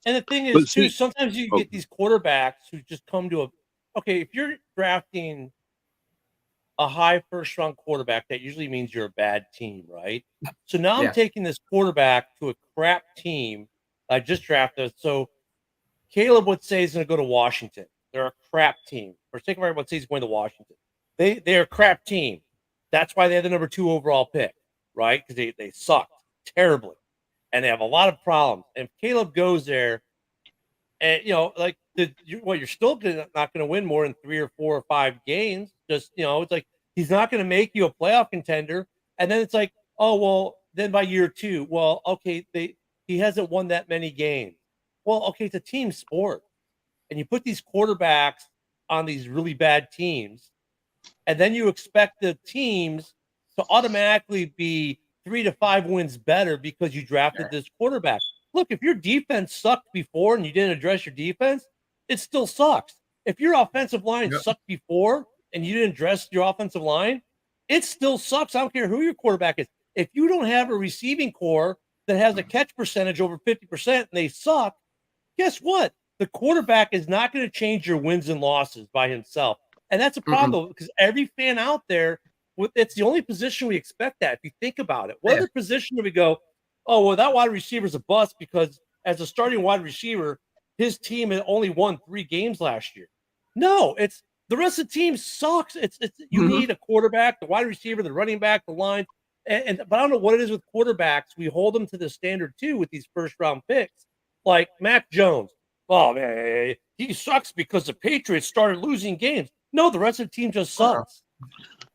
And the thing is, too, sometimes you get these quarterbacks who just come to if you're drafting a high first-round quarterback, that usually means you're a bad team, right? So now I'm taking this quarterback to a crap team I just drafted. So Caleb would say he's going to go to Washington. They're a crap team. For sake of everyone would say he's going to Washington. They're a crap team. That's why they had the number 2 overall pick, right? Because they sucked terribly. And they have a lot of problems. And if Caleb goes there, and you're still not going to win more than 3 or 4 or 5 games. Just it's like he's not going to make you a playoff contender. And then it's like, oh well, then by year 2, well, okay, he hasn't won that many games. Well, okay, it's a team sport, and you put these quarterbacks on these really bad teams, and then you expect the teams to automatically be 3 to 5 wins better because you drafted this quarterback. Look, if your defense sucked before and you didn't address your defense, it still sucks. If your offensive line sucked before and you didn't address your offensive line, it still sucks. I don't care who your quarterback is. If you don't have a receiving core that has a catch percentage over 50% and they suck, guess what? The quarterback is not going to change your wins and losses by himself. And that's a problem because every fan out there, it's the only position we expect that. If you think about it, what other position do we go, oh, well, that wide receiver is a bust because as a starting wide receiver, his team had only won 3 games last year. No, it's the rest of the team sucks. It's you need a quarterback, the wide receiver, the running back, the line. But I don't know what it is with quarterbacks. We hold them to the standard too with these first round picks, like Mac Jones. Oh man, he sucks because the Patriots started losing games. No, the rest of the team just sucks.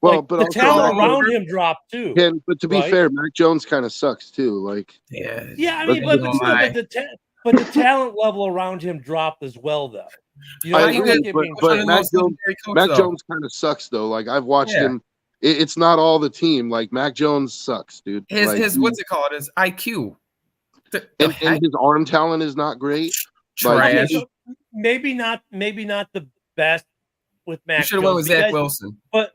Well, like, but the talent around him dropped too. Yeah, but to be fair, Mac Jones kind of sucks too. Like, I mean, but the talent level around him dropped as well, though. I agree, but Mac Jones kind of sucks though. Like I've watched him. It's not all the team. Like Mac Jones sucks, dude. His what's it called? His IQ. And his arm talent is not great. Trash. So maybe not the best with Mac. You should have went with Zach Wilson. But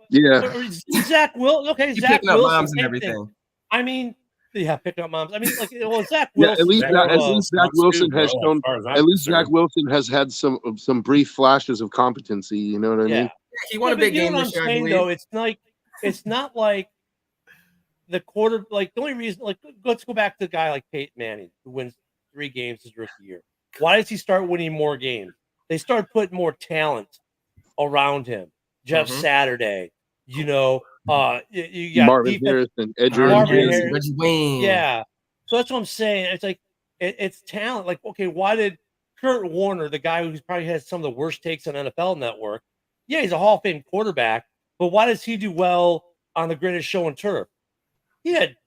Zach Wilson. Okay, He's Zach picking up Wilson moms and everything. I mean, picking up moms. I mean, like, well, Zach Wilson. At least Zach Wilson has shown. At least Zach Wilson has had some brief flashes of competency. You know what I mean? Yeah, he won a big game this year. I'm saying though, it's not like the quarter. Like the only reason, like, let's go back to a guy like Peyton Manning who wins 3 games his rookie year. Why does he start winning more games? They start putting more talent around him. Jeff Saturday, You know, you got Marvin defense, Harrison, Edger, Marvin James. Harrison. Reggie Wayne. Yeah. So that's what I'm saying. It's like it's talent. Like, okay, why did Kurt Warner, the guy who's probably has some of the worst takes on NFL Network, yeah, he's a Hall of Fame quarterback, but why does he do well on the greatest show on turf? He had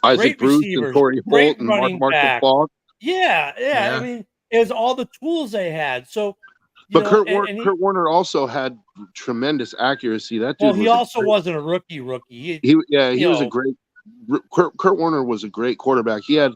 Isaac great Bruce receivers, and Torrey great Holt and Mark running Marshall back. Falk. Yeah. I mean, it was all the tools they had. So, But Kurt Warner also had tremendous accuracy. That dude. Well, he also wasn't a rookie. He was a great. Kurt Warner was a great quarterback. He had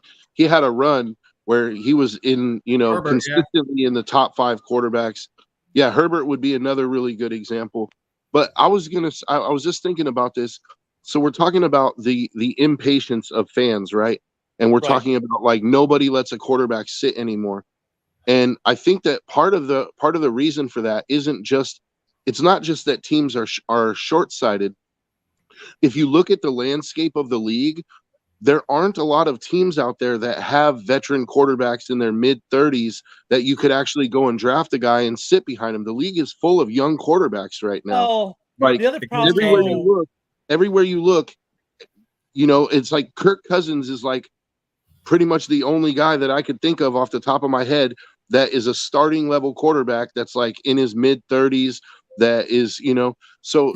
a run where he was in, Herbert, consistently in the top 5 quarterbacks. Yeah, Herbert would be another really good example. But I was just thinking about this. So we're talking about the impatience of fans, right? And we're talking about like nobody lets a quarterback sit anymore. And I think that part of the reason for that it's not just that teams are short-sighted. If you look at the landscape of the league, there aren't a lot of teams out there that have veteran quarterbacks in their mid-30s that you could actually go and draft a guy and sit behind him. The league is full of young quarterbacks right now. Well, like the other problem everywhere you look, it's like Kirk Cousins is like pretty much the only guy that I could think of off the top of my head that is a starting level quarterback that's like in his mid-30s. That is, so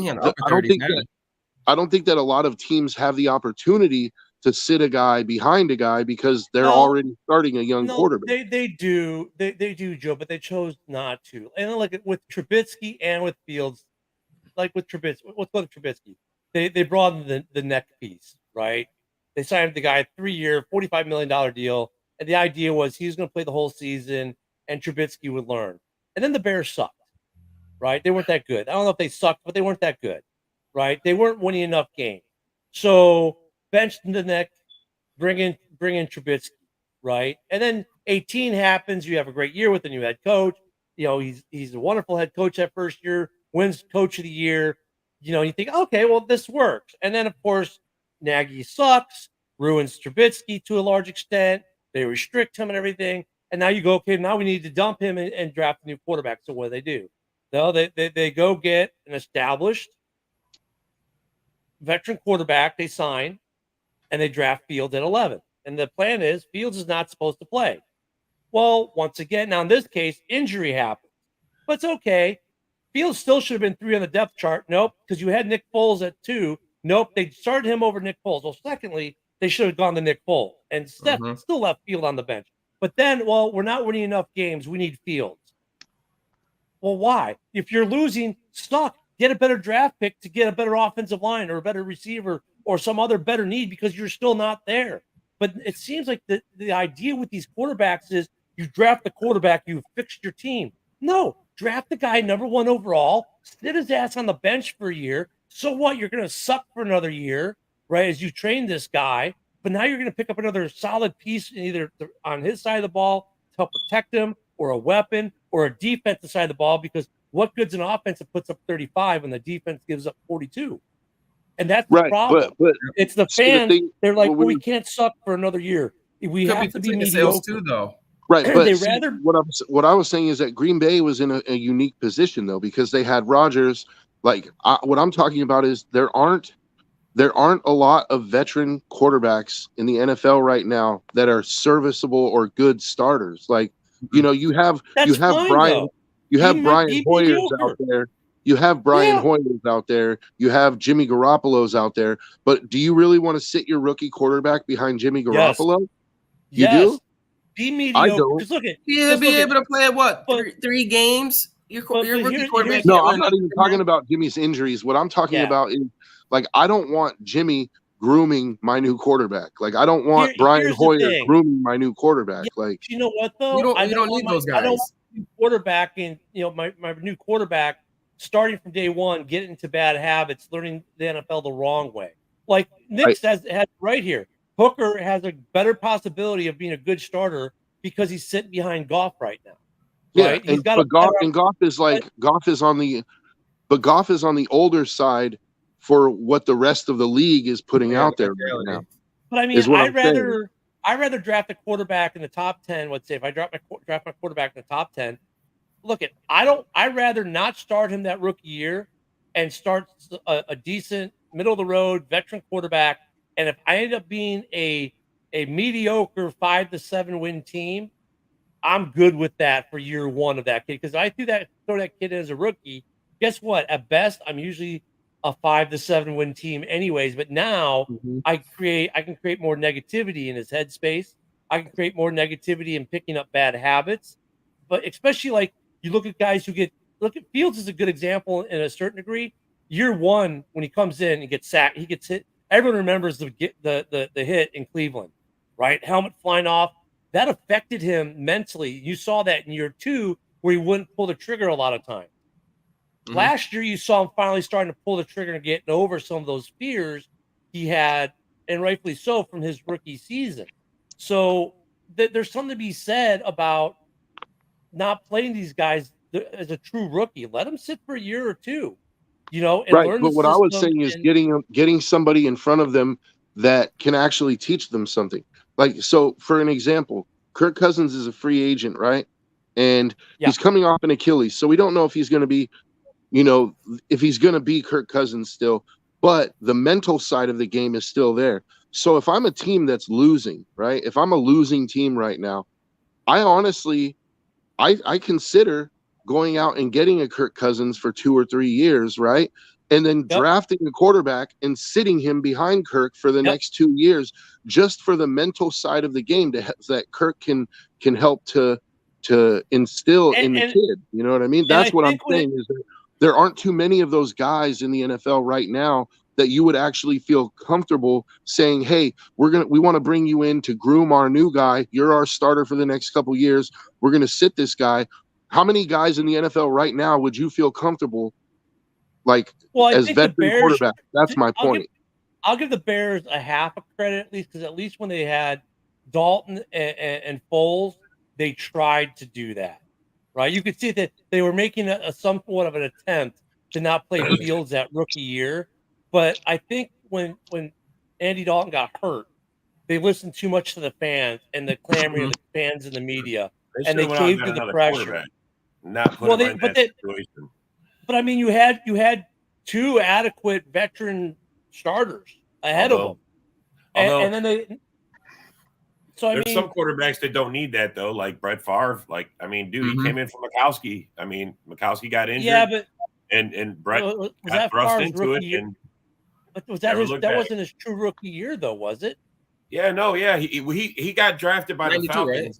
I don't think that a lot of teams have the opportunity to sit a guy behind a guy because they're already starting a young quarterback. They do, Joe, but they chose not to. And like with Trubisky and with Fields, like with Trubisky, let's go to Trubisky. They broadened the neck piece, right? They signed the guy a 3-year, $45 million deal, and the idea was he was going to play the whole season, and Trubisky would learn. And then the Bears sucked, right? They weren't that good. I don't know if they sucked, but they weren't that good, right? They weren't winning enough games. So bench the neck, bring in Trubisky, right? And then 18 happens. You have a great year with the new head coach. He's a wonderful head coach that first year, wins coach of the year. You think, okay, well, this works. And then, of course, Nagy sucks, ruins Trubisky to a large extent. They restrict him and everything. And now you go, okay, now we need to dump him and draft a new quarterback. So what do? No, they go get an established veteran quarterback they sign, and they draft Fields at 11. And the plan is Fields is not supposed to play. Well, once again, now in this case, injury happens. But it's okay. Fields still should have been 3 on the depth chart. Nope, because you had Nick Foles at 2. Nope, they started him over Nick Foles. Well, secondly, they should have gone to Nick Foles. And Steph still left Field on the bench. But then, well, we're not winning enough games. We need Fields. Well, why? If you're losing, suck. Get a better draft pick to get a better offensive line or a better receiver or some other better need because you're still not there. But it seems like the idea with these quarterbacks is you draft the quarterback, you fixed your team. No, draft the guy number 1 overall, sit his ass on the bench for a year. So what? You're going to suck for another year, right, as you train this guy. But now you're going to pick up another solid piece either on his side of the ball to help protect him or a weapon or a defensive side of the ball because what good's an offense that puts up 35 when the defense gives up 42? And that's the problem. But it's the fans. They're like, we can't suck for another year. We have to be mediocre too, though. Right, but what I was saying is that Green Bay was in a unique position though because they had Rodgers. Like what I'm talking about is there aren't a lot of veteran quarterbacks in the NFL right now that are serviceable or good starters. Like you have Brian. You have Brian Hoyers out there. You have Brian Hoyers out there. You have Jimmy Garoppolo's out there. But do you really want to sit your rookie quarterback behind Jimmy Garoppolo? Yes. You do? Be mediocre. I don't. Just look at he'll be able to play what 3 games. Your rookie quarterback. No, I'm not even talking about Jimmy's injuries. What I'm talking about is like I don't want Jimmy grooming my new quarterback. Like I don't want Brian Hoyer grooming my new quarterback. Like you know what though? You don't need those guys. I don't want quarterback and my new quarterback starting from day one, getting into bad habits, learning the NFL the wrong way. Like Nick has right here. Hooker has a better possibility of being a good starter because he's sitting behind Goff right now. Right? Yeah, Goff is on the older side for what the rest of the league is putting out there right now. But I mean, I'd rather draft a quarterback in the top 10. Let's say if I draft my quarterback in the top 10, I'd rather not start him that rookie year and start a decent middle of the road veteran quarterback. And if I end up being a mediocre 5-7 win team, I'm good with that for year one of that kid. Because I throw that kid in as a rookie. Guess what? At best, I'm usually a 5-7 win team, anyways. But now I can create more negativity in his headspace. I can create more negativity in picking up bad habits. But especially like you look at guys who look at Fields is a good example in a certain degree. Year one, when he comes in and gets sacked, he gets hit. Everyone remembers the hit in Cleveland, right? Helmet flying off. That affected him mentally. You saw that in year two, where he wouldn't pull the trigger a lot of times. Last year, you saw him finally starting to pull the trigger and getting over some of those fears he had, and rightfully so, from his rookie season. So there's something to be said about not playing these guys as a true rookie. Let them sit for a year or two, and right. learn. But what I was saying is getting somebody in front of them that can actually teach them something. Like, so for an example, Kirk Cousins is a free agent, right? And he's coming off an Achilles. So we don't know if he's going to be, if he's going to be Kirk Cousins still, but the mental side of the game is still there. So if I'm a team that's losing, right? If I'm a losing team right now, I honestly, I consider going out and getting a Kirk Cousins for 2 or 3 years, right? And then drafting a quarterback and sitting him behind Kirk for the next 2 years, just for the mental side of the game that Kirk can help to instill in the kid. You know what I mean? That's what I'm saying is that there aren't too many of those guys in the NFL right now that you would actually feel comfortable saying, hey, we want to bring you in to groom our new guy. You're our starter for the next couple of years. We're going to sit this guy. How many guys in the NFL right now would you feel comfortable as veteran quarterback? That's my point. I'll give the Bears a half a credit, because at least when they had Dalton and Foles, they tried to do that, right? You could see that they were making a somewhat of an attempt to not play Fields that rookie year. But I think when Andy Dalton got hurt, they listened too much to the fans and the clamoring of the fans and the media, and they caved to the pressure. Not put him in that situation. But I mean, you had 2 adequate veteran starters ahead of them, and then they. So there's some quarterbacks that don't need that though, like Brett Favre. Like, I mean, dude, he came in from Mikowski. I mean, Mikowski got injured. Yeah, but and Brett got thrust into it. And but was that wasn't his true rookie year though, was it? Yeah, no, yeah, he got drafted by the Falcons. Right?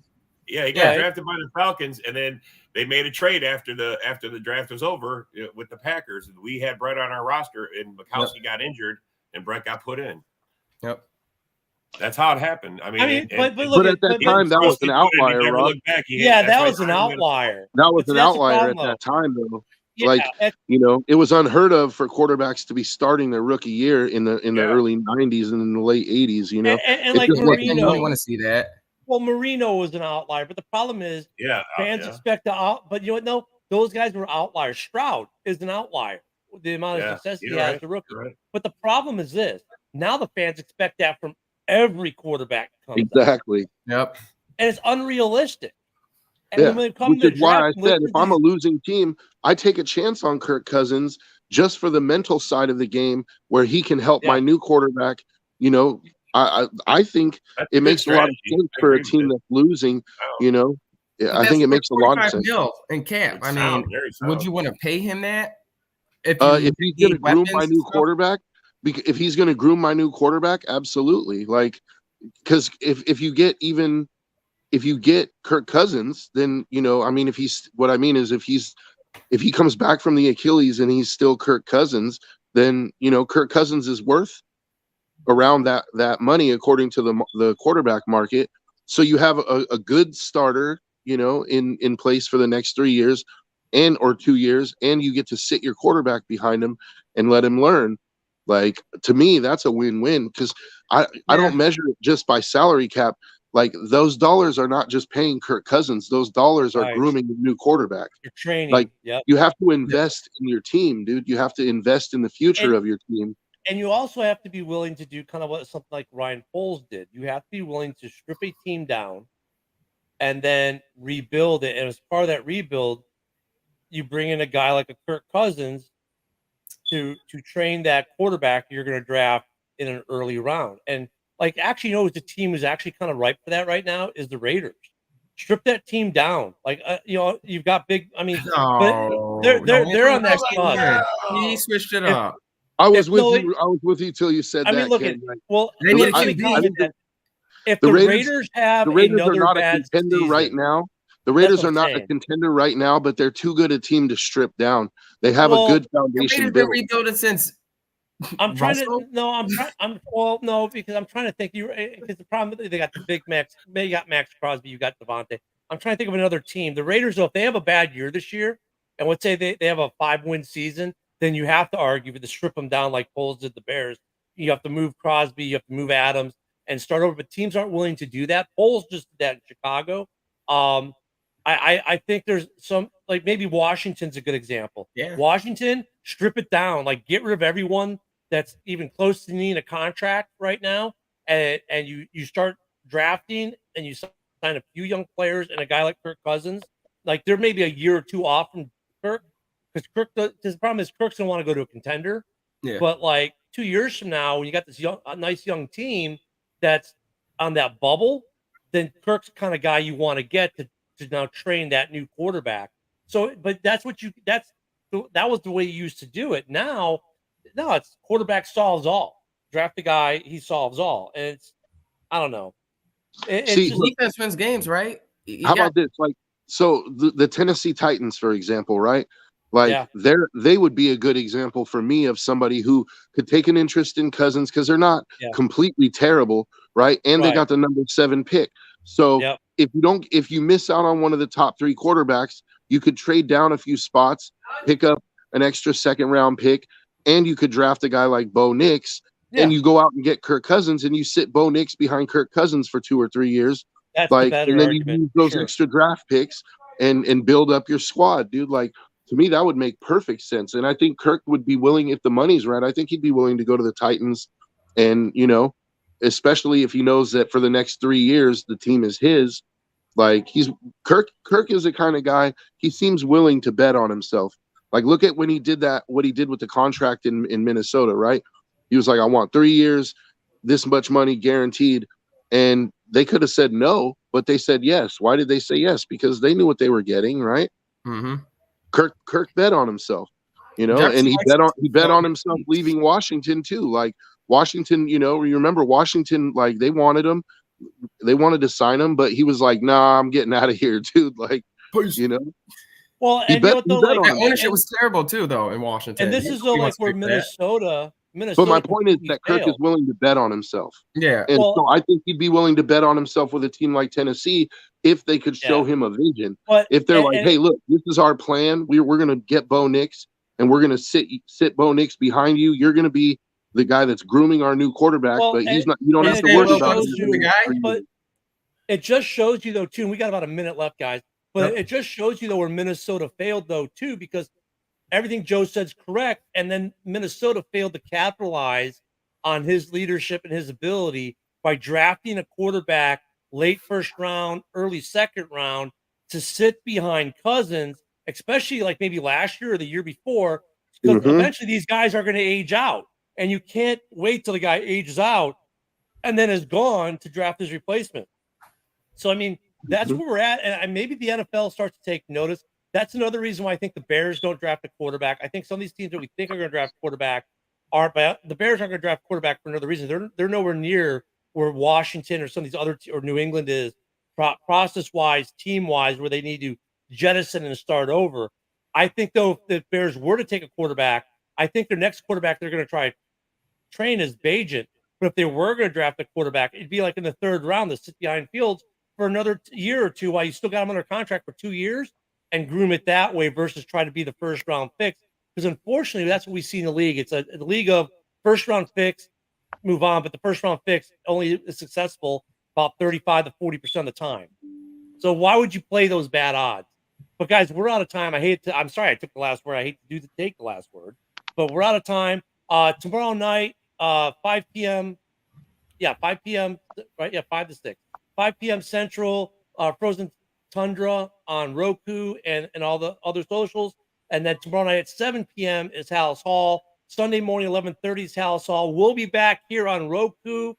Yeah, he got drafted by the Falcons, and then they made a trade after the draft was over with the Packers. We had Brett on our roster, and Mikowski got injured, and Brett got put in. Yep. That's how it happened. I mean, but at that time, that was an outlier, Rob. That was an outlier. That was an outlier at that time, though. It was unheard of for quarterbacks to be starting their rookie year in the early 90s and in the late 80s. And like Marino, I want to see that. Well, Marino was an outlier, but the problem is, fans expect to out. But you know what? No, those guys were outliers. Stroud is an outlier. The amount of success he has as a rookie. Right. But the problem is this: now the fans expect that from every quarterback. Exactly. Yep. And it's unrealistic. And which is why I said if I'm a losing team, I take a chance on Kirk Cousins just for the mental side of the game, where he can help my new quarterback. I think it makes a lot of sense for a team that's losing. I think it makes a lot of sense. And cap. I mean, would you want to pay him that? If he's going to groom my new quarterback, if he's going to groom my new quarterback, absolutely. Because if you get Kirk Cousins, then if he comes back from the Achilles and he's still Kirk Cousins, then Kirk Cousins is worth around that money according to the quarterback market. So you have a good starter, in place for the next 3 years or 2 years, and you get to sit your quarterback behind him and let him learn. To me, that's a win-win, because I don't measure it just by salary cap. Those dollars are not just paying Kirk Cousins; those dollars are grooming the new quarterback. You're training. You have to invest in your team, dude. You have to invest in the future of your team. And you also have to be willing to do kind of what something like Ryan Poles did. You have to be willing to strip a team down and then rebuild it. And as part of that rebuild, you bring in a guy like a Kirk Cousins to train that quarterback you're going to draft in an early round. And like, actually, the team is actually kind of ripe for that right now is the Raiders. Strip that team down. Like, you've got big. I mean, but they're on that cusp. He switched it up. I was with you. I was with you till you said that. I mean, look Ken. They need to I if the Raiders have the Raiders another are not bad a contender season, right now. The Raiders are not a contender right now, but they're too good a team to strip down. They have a good foundation. They've been rebuilding since. I'm trying to no, because I'm trying to think. Because the problem they got the big Max. You got Max Crosby. You got Devontae. I'm trying to think of another team. The Raiders, though, if they have a bad year this year, and let's say they have a 5-win season, then you have to argue to strip them down like Foles did the Bears. You have to move Crosby. You have to move Adams and start over. But teams aren't willing to do that. Foles just did that in Chicago. I think there's some, like, maybe Washington's a good example. Yeah. Washington, strip it down, like get rid of everyone that's even close to needing a contract right now, and you start drafting and you sign a few young players and a guy like Kirk Cousins. Like, there may be a year or two off from Kirk, because the problem is Kirk's gonna want to go to a contender. Yeah. But like 2 years from now, when you got this nice young team that's on that bubble, then Kirk's the kind of guy you want to get to now train that new quarterback. So, but that was the way you used to do it. Now it's quarterback solves all. Draft the guy, he solves all. And it's, I don't know. Defense wins games, right? How about this? Like, so the Tennessee Titans, for example, right? Like, they would be a good example for me of somebody who could take an interest in Cousins, because they're not completely terrible, right? And they got the number 7 pick. So if you miss out on one of the top 3 quarterbacks, you could trade down a few spots, pick up an extra 2nd round pick, and you could draft a guy like Bo Nix, and you go out and get Kirk Cousins, and you sit Bo Nix behind Kirk Cousins for 2 or 3 years. That's like, the better and then argument, you use those extra draft picks and build up your squad, dude. Like, to me, that would make perfect sense. And I think Kirk would be willing, if the money's right, I think he'd be willing to go to the Titans. And, especially if he knows that for the next 3 years, the team is his. Like, Kirk is the kind of guy, he seems willing to bet on himself. Like, look at when he did that, what he did with the contract in Minnesota, right? He was like, I want 3 years, this much money guaranteed. And they could have said no, but they said yes. Why did they say yes? Because they knew what they were getting, right? Mm-hmm. Kirk bet on himself, and he bet on himself leaving Washington too. Like, Washington, you remember Washington, like, they wanted him, they wanted to sign him, but he was like, nah, I'm getting out of here, dude. Like, Well, and ownership was terrible too, though, in Washington. And this is like where Minnesota. But my point is that Kirk is willing to bet on himself. Yeah. And so I think he'd be willing to bet on himself with a team like Tennessee if they could show him a vision. If they're hey, look, this is our plan. We're going to get Bo Nix, and we're going to sit Bo Nix behind you. You're going to be the guy that's grooming our new quarterback, but he's not. You don't have to worry about the guy. But it just shows you, though, too. And we got about a minute left, guys. But it just shows you, though, where Minnesota failed, though, too, because everything Joe said is correct. And then Minnesota failed to capitalize on his leadership and his ability by drafting a quarterback late 1st round, early 2nd round to sit behind Cousins, especially like maybe last year or the year before, because eventually these guys are going to age out. And you can't wait till the guy ages out and then is gone to draft his replacement. So, I mean, that's where we're at. And maybe the NFL starts to take notice. That's another reason why I think the Bears don't draft a quarterback. I think some of these teams that we think are going to draft quarterback aren't. But the Bears aren't going to draft quarterback for another reason. They're nowhere near where Washington or some of these other or New England is process-wise, team-wise, where they need to jettison and start over. I think, though, if the Bears were to take a quarterback, I think their next quarterback they're going to try train is Bagent. But if they were going to draft a quarterback, it'd be like in the 3rd round to sit behind Fields for another year or two while you still got him under contract for 2 years and groom it that way versus try to be the 1st round picks. Because unfortunately, that's what we see in the league. It's a league of 1st round picks, move on, but the 1st round picks only is successful about 35 to 40% of the time. So why would you play those bad odds? But guys, we're out of time. I'm sorry I took the last word. I hate to take the last word, but we're out of time. Tomorrow night, 5 p.m. Yeah, 5 p.m. Right? Yeah, 5 to 6. 5 p.m. Central, Frozen Tundra on Roku and all the other socials. And then tomorrow night at 7 p.m. is Hallis Hall. Sunday morning, 11:30's House Hall. We'll be back here on Roku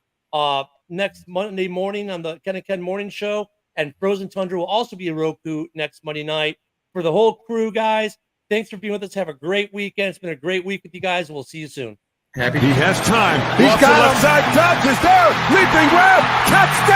next Monday morning on the Ken and Ken Morning Show. And Frozen Tundra will also be a Roku next Monday night. For the whole crew, guys, thanks for being with us. Have a great weekend. It's been a great week with you guys. We'll see you soon. He has time. He's got left side touch. Is there. Leaping grab. Touchdown.